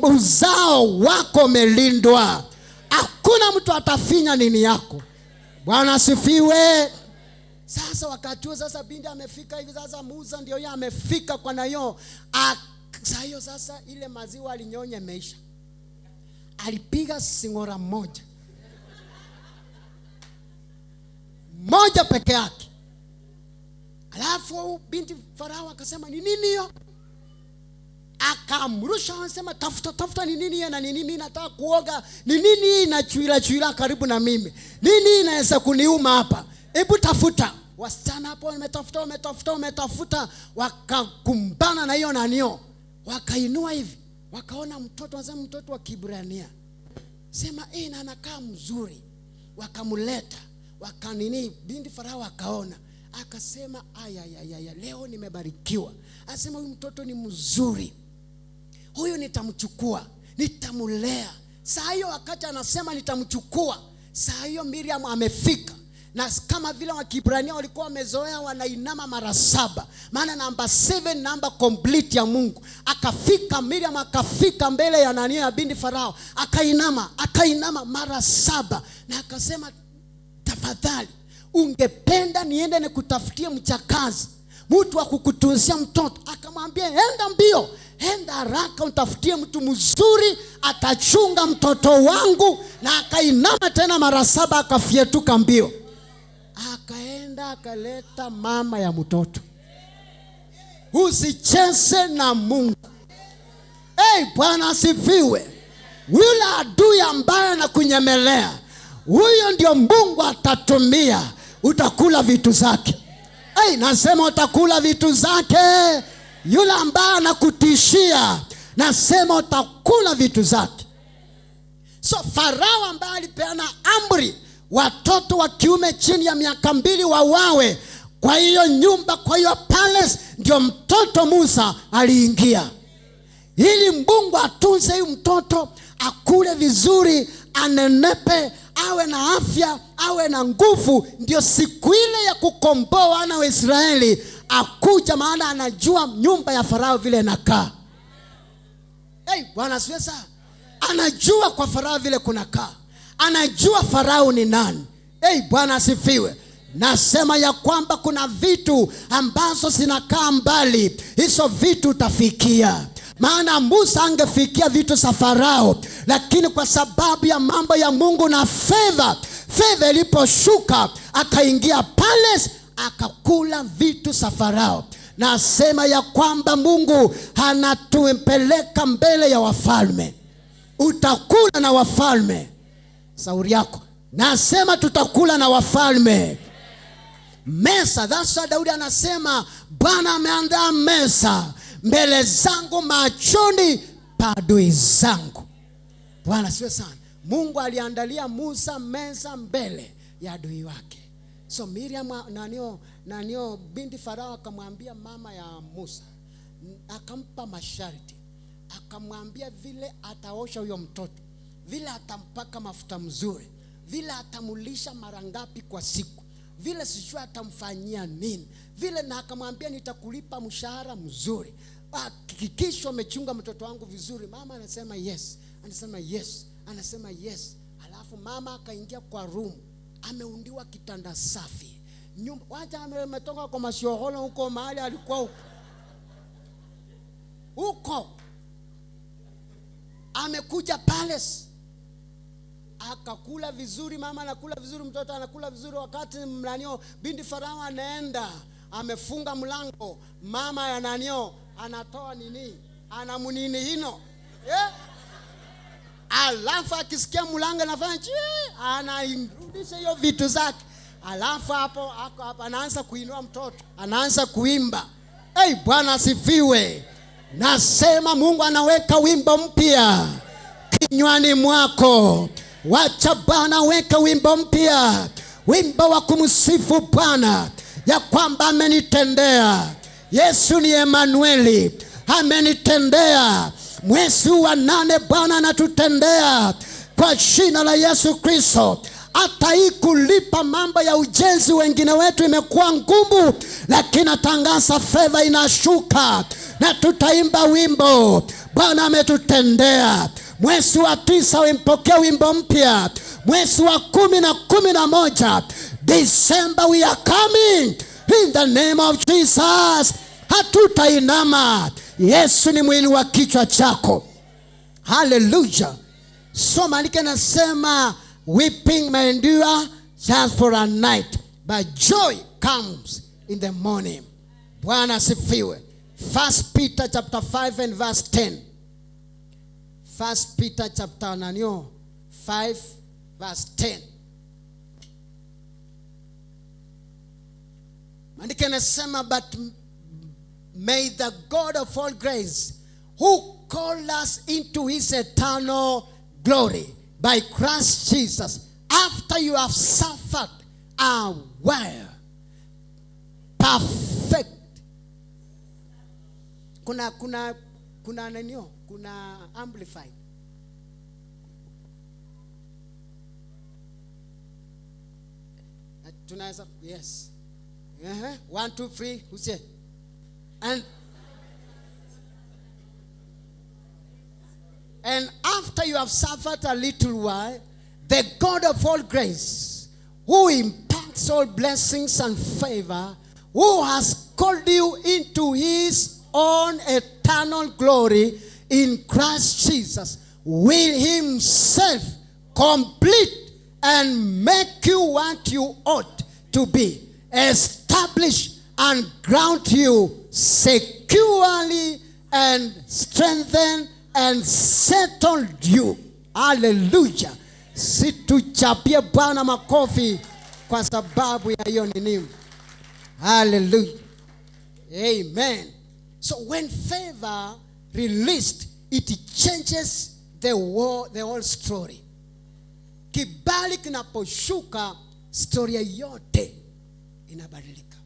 uzao wako umelindwa. Hakuna mtu atafinya nini yako. Bwana asifiwe. Sasa wakati huo sasa binti amefika hivi, sasa Musa ndio yeye amefika kwa nayo. Sasa ile maziwa alinyonya imeisha. Alipiga singora moja peke yake. Alafu binti Farao akasema ni nini hiyo? Akamrusha, anasema tafuta ni nini hiyo, na nini mimi nataka kuoga, ni nini inachuila karibu na mimi, nini inaweza kuniuma hapa, hebu tafuta. Wasichana hapo wametafuta, wakakumbana na hiyo nanio, wakainua hivi, wakaona mtoto, wanasema mtoto wa Kiebrania, sema na anakaa mzuri, wakamuleta, wakanini. Binti Farao akaona, akasema aya, leo nimebarikiwa. Asema huyu mtoto ni mzuri, huyu nitamchukua, nitamulea. Saa hiyo wakati anasema nitamchukua, saa hiyo Miriam amefika. Na kama vile wa Kiebrania walikuwa wamezoea wanainama mara 7, maana namba 7 namba complete ya Mungu. Akafika Miriam, akafika mbele ya ya binti Farao, akainama mara 7, na akasema tafadhali, ungependa niende nikutafutie mchakazi, mtu wa kukutunzia mtoto? Akamwambia enda mbio, enda haraka utafutie mtu mzuri atachunga mtoto wangu. Na akainama tena mara 7, akafietuka mbio, akaenda akaleta mama ya mtoto. Usicheze na Mungu. Bwana asifiwe. Yule adui ambaye anakunyemelea, huyo ndio Mungu atatumia. Utakula vitu zake. Nasema utakula vitu zake. Yule ambaye anakutishia, nasema utakula vitu zake. So Farao ambaye alipeana amri watoto wa kiume chini ya miaka 2 wawawe kwa hiyo nyumba, kwa hiyo palace, ndio mtoto Musa aliingia. Ili Mungu atunze huyu mtoto, akule vizuri, anenepe, awe na afya, awe na nguvu. Ndio siku ile ya kukomboa wana wa Israeli akuja, maana anajua nyumba ya Farao vile inakaa. Bwana asifiwe sana. Anajua kwa Farao vile kunakaa. Anajua Farao ni nani. Bwana asifiwe. Nasema ya kwamba kuna vitu ambazo zinakaa mbali. Hizo vitu utafikia. Maana Musa angefikia vitu za Farao, lakini kwa sababu ya mambo ya Mungu na fedha iliposhuka, akaingia palace, akakula vitu za Farao. Nasema ya kwamba Mungu anatupeleka mbele ya wafalme. Utakula na wafalme. Sauri yako. Nasema tutakula na wafalme. Mesa. That's why Daudi anasema Bwana ameandaa mesa mbele zangu machoni pa adui zangu. Bwana siwe sana. Mungu aliandalia Musa mesa mbele ya adui wake. So Miriam nanio binti Farao akamwambia mama ya Musa, akampa masharti. Akamwambia vile ataosha huyo mtoto, vile atampaka mafuta mzuri, vile atamulisha mara ngapi kwa siku, vile sijua atamfanyia nini, vile, na akamwambia nitakulipa mshahara mzuri. Hakikisha umechunga mtoto wangu vizuri. Mama anasema yes, anasema yes, anasema yes. Alafu mama akaingia kwa room, ameundiwa kitanda safi. Nyumba wacha ametoka kwa mashoholo huko mahali alikuwa huko. Amekuja palace, akakula vizuri. Mama anakula vizuri, mtoto anakula vizuri. Wakati binti Farao anaenda, amefunga mlango, mama ya anatoa nini, anamunini hino. Alafu akisikia mlango anafanya anairudisha hiyo vitu zake. Alafu hapo anaanza kuinua mtoto, anaanza kuimba. Bwana asifiwe. Nasema Mungu anaweka wimbo mpya kinywani mwako. Wacha Bwana weka wimbo mpya, wimbo wa kumsifu Bwana ya kwamba amenitendea. Yesu ni Emanueli, amenitendea. Mwezi wa 8 Bwana anatutendea kwa jina la Yesu Kristo. Hata hii kulipa mambo ya ujenzi wengine wetu imekuwa ngumu, lakini atangaza fedha inashuka na tutaimba wimbo Bwana ametutendea. Mwezi wa 9 wimpokea wimbo mpya. Mwezi wa 10 na 11 December we are coming in the name of Jesus. Hatutainama. Yesu ni mwili wa kichwa chako. Hallelujah. So malike nasema weeping may endure just for a night, but joy comes in the morning. Bwana asifiwe. 1 Peter chapter 5 and verse 10. 1 Peter chapter 5 verse 10. Malike nasema but may the God of all grace, who called us into his eternal glory by Christ Jesus, after you have suffered a while, perfect. Kuna amplified. Tunaweza yes. 1 2 3 usie. And after you have suffered a little while, the God of all grace, who impacts all blessings and favor, who has called you into his own eternal glory in Christ Jesus, will himself complete and make you what you ought to be, establish and ground you securely, and strengthen and settled you. Hallelujah. Situchapie Bwana makofi kwa sababu ya hiyo nini. Hallelujah. Amen. So when favor released, it changes the whole story. Kibali kinaposhuka, story yote inabadilika.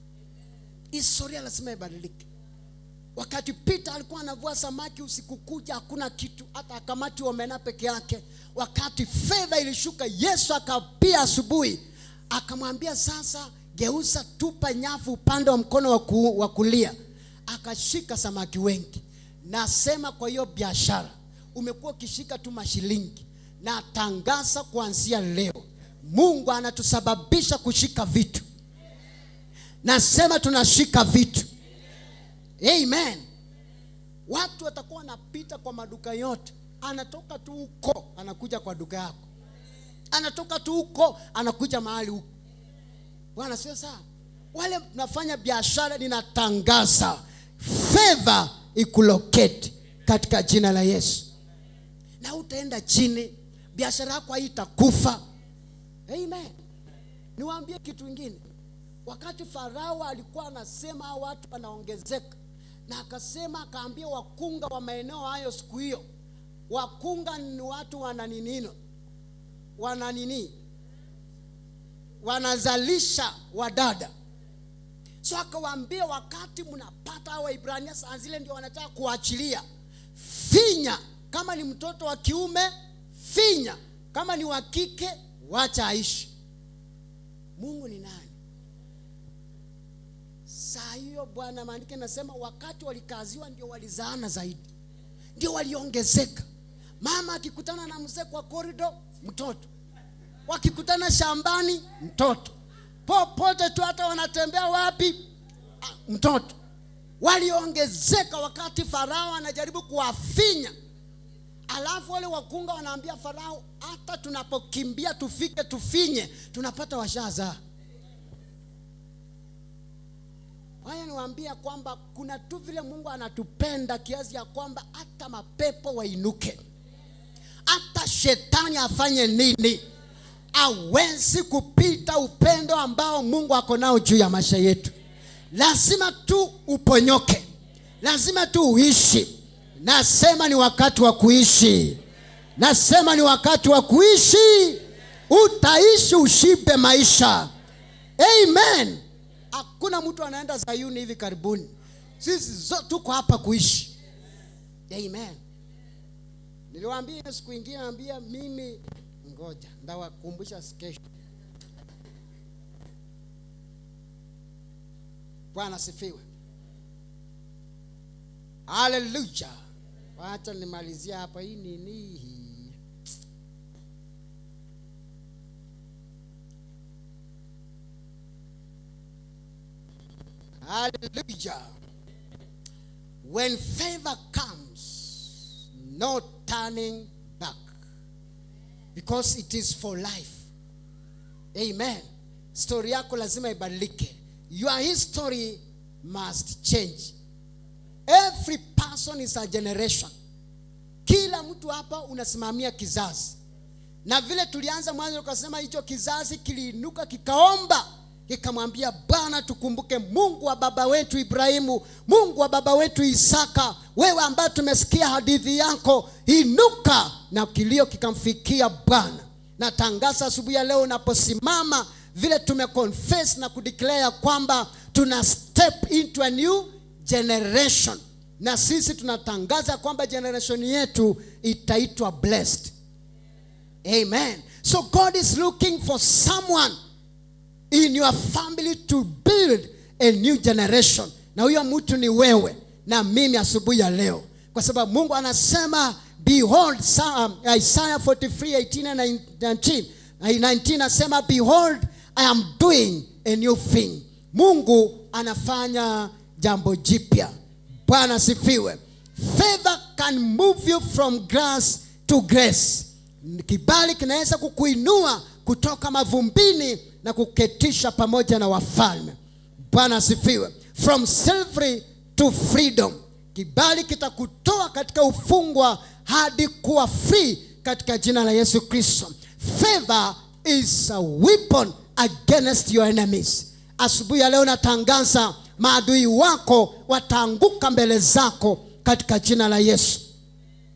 Historia lazima ibadilike. Wakati Peter alikuwa anavua samaki usiku kucha, hakuna kitu, hata akamati omena peke yake. Wakati fedha ilishuka, Yesu akapia asubuhi, akamwambia sasa geuza, tupa nyavu upande wa mkono wa kulia. Akashika samaki wengi. Nasema kwa hiyo biashara umekuwa ukishika tu mashilingi, na tangaza kuanzia leo Mungu anatusababisha kushika vitu. Nasema tunashika vitu. Amen. Watu watakuwa wanapita kwa maduka yote, anatoka tu huko anakuja kwa duka yako, anatoka tu huko anakuja mahali huko. Bwana sio sawa. Wale tunafanya biashara, ninatangaza favor ikulocate katika jina la Yesu, na utaenda chini, biashara yako haitakufa. Amen. Niwaambie kitu kingine. Wakati Farao alikuwa anasema watu wanaongezeka, na akasema, akaambia wakunga wa maeneo hayo siku hiyo, wakunga ni watu wanazalisha wadada. So akawaambia, wakati mnapata Waebrania saa zile ndio wanataka kuachilia, finya kama ni mtoto wa kiume, finya kama ni wa kike, wacha aishi. Mungu ni nani? Saa hiyo Bwana maandiko nasema wakati walikaziwa ndio walizaana zaidi, ndio waliongezeka. Mama akikutana na mzee kwa korido, mtoto. Wakikutana shambani, mtoto. Popote tu, hata wanatembea wapi, mtoto. Waliongezeka wakati Farao anajaribu kuwafinya. Alafu wale wakunga wanaambia Farao, hata tunapokimbia tufike tufinye, tunapata washaza. Haya niwaambia kwamba kuna tu vile Mungu anatupenda kiasi ya kwamba hata mapepo wainuke, hata shetani afanye nini, hawezi kupita upendo ambao Mungu ako nao juu ya maisha yetu. Lazima tu uponyoke, lazima tu uishi. Nasema ni wakati wa kuishi. Nasema ni wakati wa kuishi. Utaishi ushibe maisha. Amen. Hakuna mtu anaenda Sayuni hivi karibuni. Sisi zote tuko hapa kuishi. Amen. Niliwaambia siku nyingine, naambia mimi, ngoja ndawakumbusha kesho. Bwana sifiwe. Hallelujah. Wacha nimalizia hapa. Hii nini? Hallelujah. When favor comes, no turning back, because it is for life. Amen. Story yako lazima ibadilike. Your history must change. Every person is a generation. Kila mtu hapa unasimamia kizazi. Na vile tulianza mwanzo tukasema hicho kizazi kiliinuka kikaomba, kikamwambia Bwana, tukumbuke Mungu wa baba wetu Ibrahimu, Mungu wa baba wetu Isaka. Wewe ambaye tumesikia hadithi yako, inuka. Na kilio kikamfikia Bwana. Na tangaza asubuhi ya leo unaposimama, vile tumeconfess na kudeclare kwamba tuna step into a new generation. Na sisi tunatangaza kwamba generation yetu itaitwa blessed. Amen. So God is looking for someone in your family to build a new generation. Na huyo mtu ni wewe na mimi asubuhi ya leo. Kwa sababu Mungu anasema, behold, Isaiah 43:18 and 19 anasema, behold, I am doing a new thing. Mungu anafanya jambo jipya. Bwana sifiwe. Favor can move you from grass to grace. Kibali kinaweza kukuinua kutoka mavumbini na kuketisha pamoja na wafalme. Bwana sifiwe. From slavery to freedom. Kibali kitakutoa katika ufungwa hadi kuwa free katika jina la Yesu Kristo. Favor is a weapon against your enemies. Asubuhi ya leo natangaza, maadui wako wataanguka mbele zako katika jina la Yesu.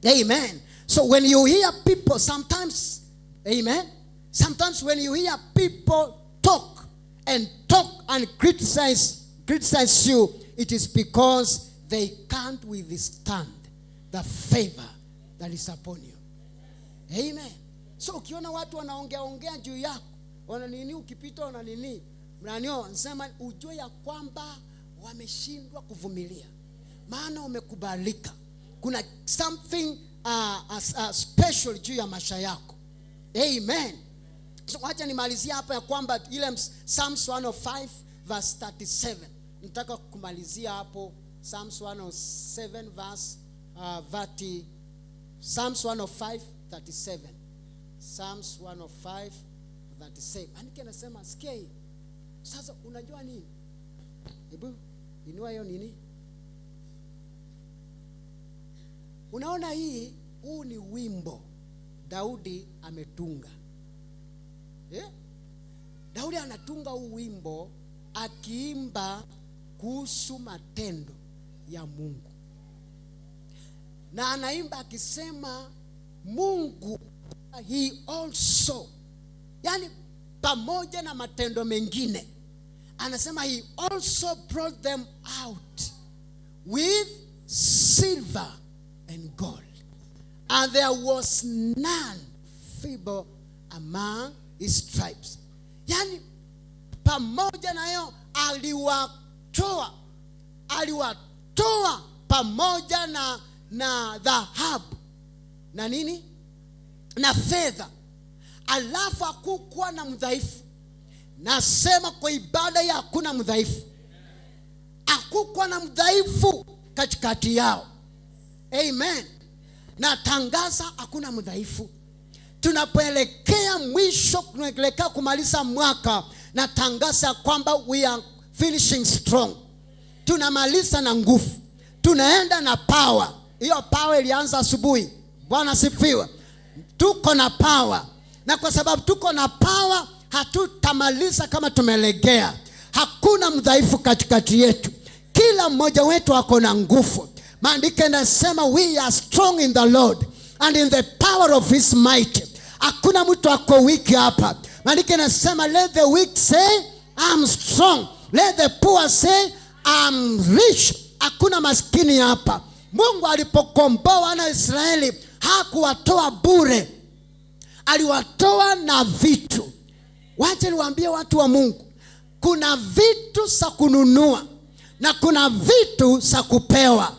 Amen. So when you hear people sometimes, amen, sometimes when you hear people talk and criticize you, it is because they can't withstand the favor that is upon you. Amen. So ukiona watu wanaongea juu yako, wana nini, ukipita wana nini, mnanio nasema ujue ya kwamba wameshindwa kuvumilia, maana umekubalika. Kuna something special juu ya maisha yako. Amen. So wacha nimalizia hapa ya kwamba ile Psalms 105 verse 37. Nataka kumalizia hapo Psalms 107 verse 30. Psalms 105 37. Psalms 105 37. Andike nasema sikia hii. Sasa unajua nini? Hebu inua hiyo nini? Unaona huu ni wimbo Daudi ametunga. Daudi anatunga huu wimbo akiimba kuhusu matendo ya Mungu. Na anaimba akisema Mungu he also, yani pamoja na matendo mengine, anasema he also brought them out with silver and gold, and there was none feeble among his tribes. Yani pamoja na hiyo aliwatoa pamoja na dhahabu na nini na fedha, alafu hakukuwa na mdhaifu. Nasema kwa ibada ya hakuna mdhaifu, hakukuwa na mdhaifu katikati yao. Amen. Natangaza hakuna mdhaifu. Tunapoelekea mwisho, tunaelekea kumaliza mwaka, natangaza kwamba we are finishing strong. Tunamaliza na nguvu, tunaenda na power. Hiyo power ilianza asubuhi. Bwana sifiwe. Tuko na power, na kwa sababu tuko na power hatutamaliza kama tumelegea. Hakuna mdhaifu katikati yetu, kila mmoja wetu ako na nguvu. Maandiko yanasema we are strong in the Lord and in the power of his might. Hakuna mtu ako weak hapa. Maandiko yanasema let the weak say I'm strong, let the poor say I'm rich. Hakuna maskini hapa. Mungu alipokomboa wana Israeli hakuwatoa bure, aliwatoa na vitu. Wacha niwaambie watu wa Mungu, kuna vitu za kununua na kuna vitu za kupewa.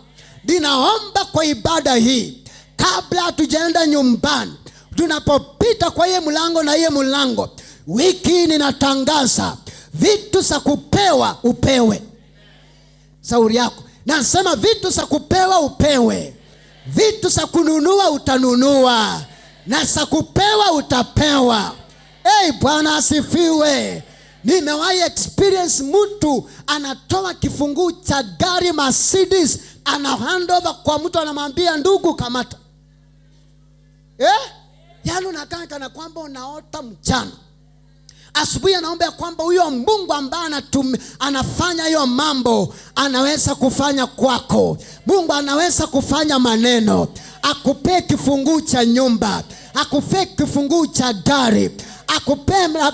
Ninaomba kwa ibada hii, kabla hatujaenda nyumbani, tunapopita kwa hiyo mlango na hiyo mlango, wiki ninatangaza vitu za kupewa upewe. Sauri yako. Nasema vitu za kupewa upewe. Vitu za kununua utanunua, na za kupewa utapewa. Bwana asifiwe. Nimewahi experience mtu anatoa kifungu cha gari Mercedes, ana hand over kwa mtu, anamwambia ndugu kamata. Yaani unakaa kana kwamba unaota mchana. Asubuhi anaomba kwamba huyo Mungu ambaye anafanya hiyo mambo anaweza kufanya kwako. Mungu anaweza kufanya maneno, akupe kifungu cha nyumba, akupe kifungu cha gari,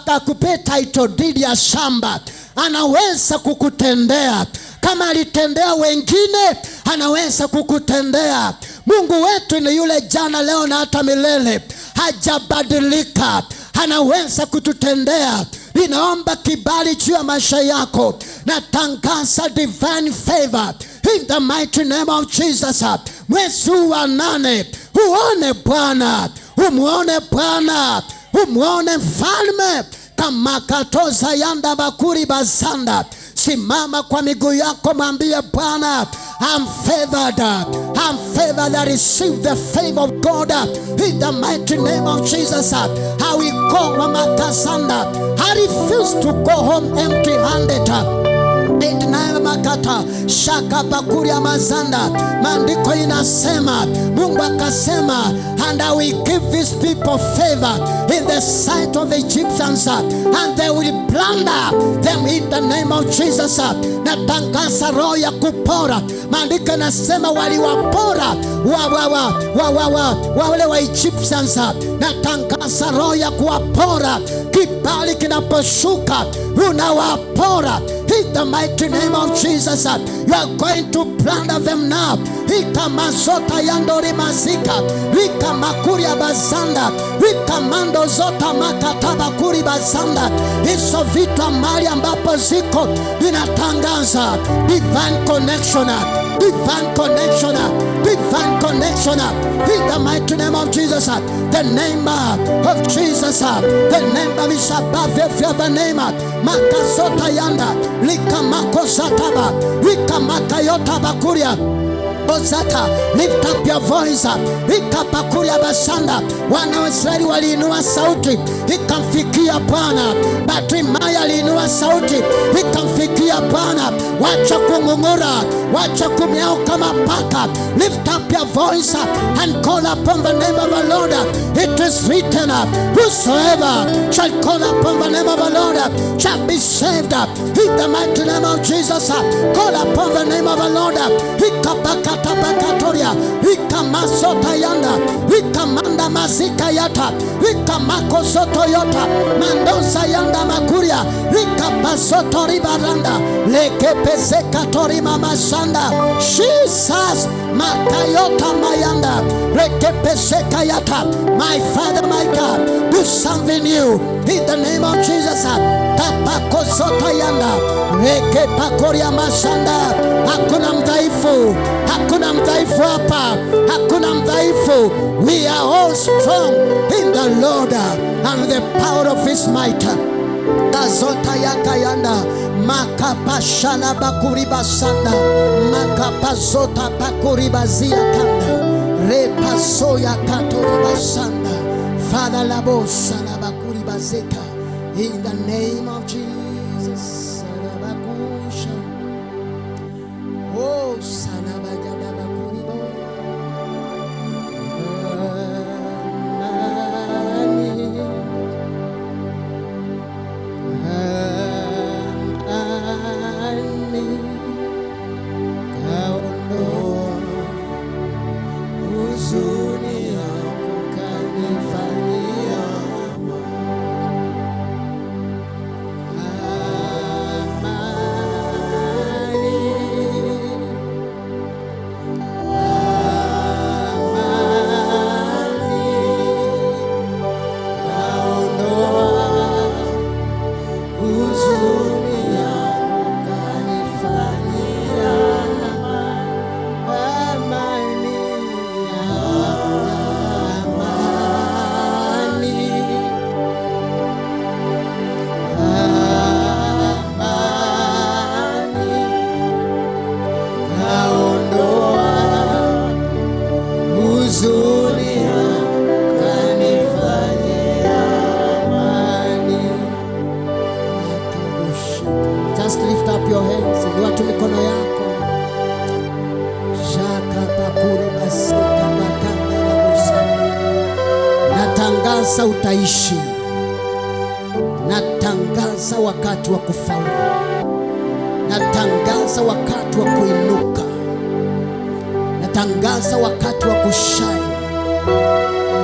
akupe title deed ya shamba. Anaweza kukutendea kama alitendea wengine, anaweza kukutendea. Mungu wetu ni yule jana, leo na hata milele, hajabadilika. Anaweza kututendea. Ninaomba kibali juu ya maisha yako. Natangaza divine favor in the mighty name of Jesus. Mwezi wa 8 uone Bwana, umuone Bwana, umuone mfalme. Kama katoza yanda bakuri bazanda, simama kwa miguu yako, mwambie Bwana, I'm favored. I'm favored. I receive the favor of God in the mighty name of Jesus. How we go, Mama Kasanda. I refuse to go home empty-handed. Makata shaka bakuri ya mazanda. Maandiko inasema, Mungu akasema, and I will give these people favor in the sight of the Egyptians, and they will plunder them in the name of Jesus. Natangaza roho ya kupora. Maandiko inasema waliwapora wale wa Egyptians. Natangaza roho ya kuwapora. Kibali kinaposhuka unawapora in the the mighty name of Jesus. You are going to plunder them now. Ika mazota yandori mazika, Ika makuria bazanda, Ika mando zota makataba kuri bazanda. Hizo vitu mali ambapo ziko vinatangaza divine connection, divine connection, divine connection. In the mighty name of Jesus, the name of Jesus, the name that is above every other name. Makazota yanda, Lika makosataba, Lika makayota bakuria. Ozaka, lift up your voice. Ikapakuria basanda. Wana wa Israeli waliinua sauti ikamfikia Bwana. Bartimayo aliinua sauti ikamfikia Bwana. Wacha kungungura, wacha kumiao kama paka. Lift up your voice and call upon the name of the Lord. It is written, whosoever shall call upon the name of the Lord shall be saved. In the mighty name of Jesus, call upon the name of the Lord. Tabakatoria, Ikamasota yanda, Ikamanda mazika yata, Ikamako soto yota, Mandosa yanda makuria, Ikapasoto ribaranda, Lekepeseka tori mama sanda, Jesus makayota mayanda, Lekepeseka yata. My Father, my God, do something new in the name of Jesus. Tapako soto yanda, Lekepakoria masanda. Hakuna mdhaifu, hakuna mdhaifu hapa, hakuna mdhaifu. We are all strong in the Lord and the power of His might. Tazota yakayanda, makapashana bakuriba sanda, makapazota bakuriba zia kanda, repasoya katoriba sanda, Father labosa na bakuriba zeka. In the name of Jesus. Oh, Sanabagaba Kuribo. Just lift up your hands. Inua tu mikono yako. Natangaza utaishi. Natangaza wakati wa kufaulu. Natangaza wakati wa kuinuka. Natangaza wakati wa kushine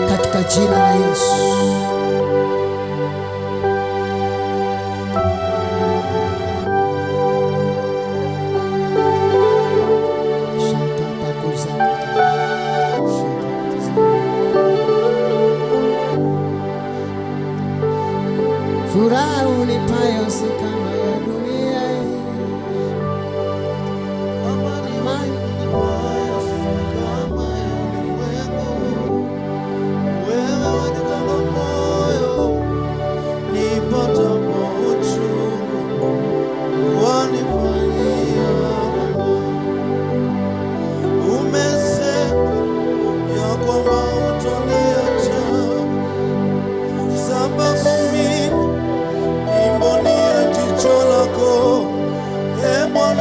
katika jina la Yesu. Furaha unipayo si kama ya dunia hii. Amani unipayo si kama ya ulimwengu. Wewe wanipa moyo nipatapo uchungu. Wanifanyia umesema ya kwamba utoniacha. Sababu mimi mboni ya jicho lako, Bwana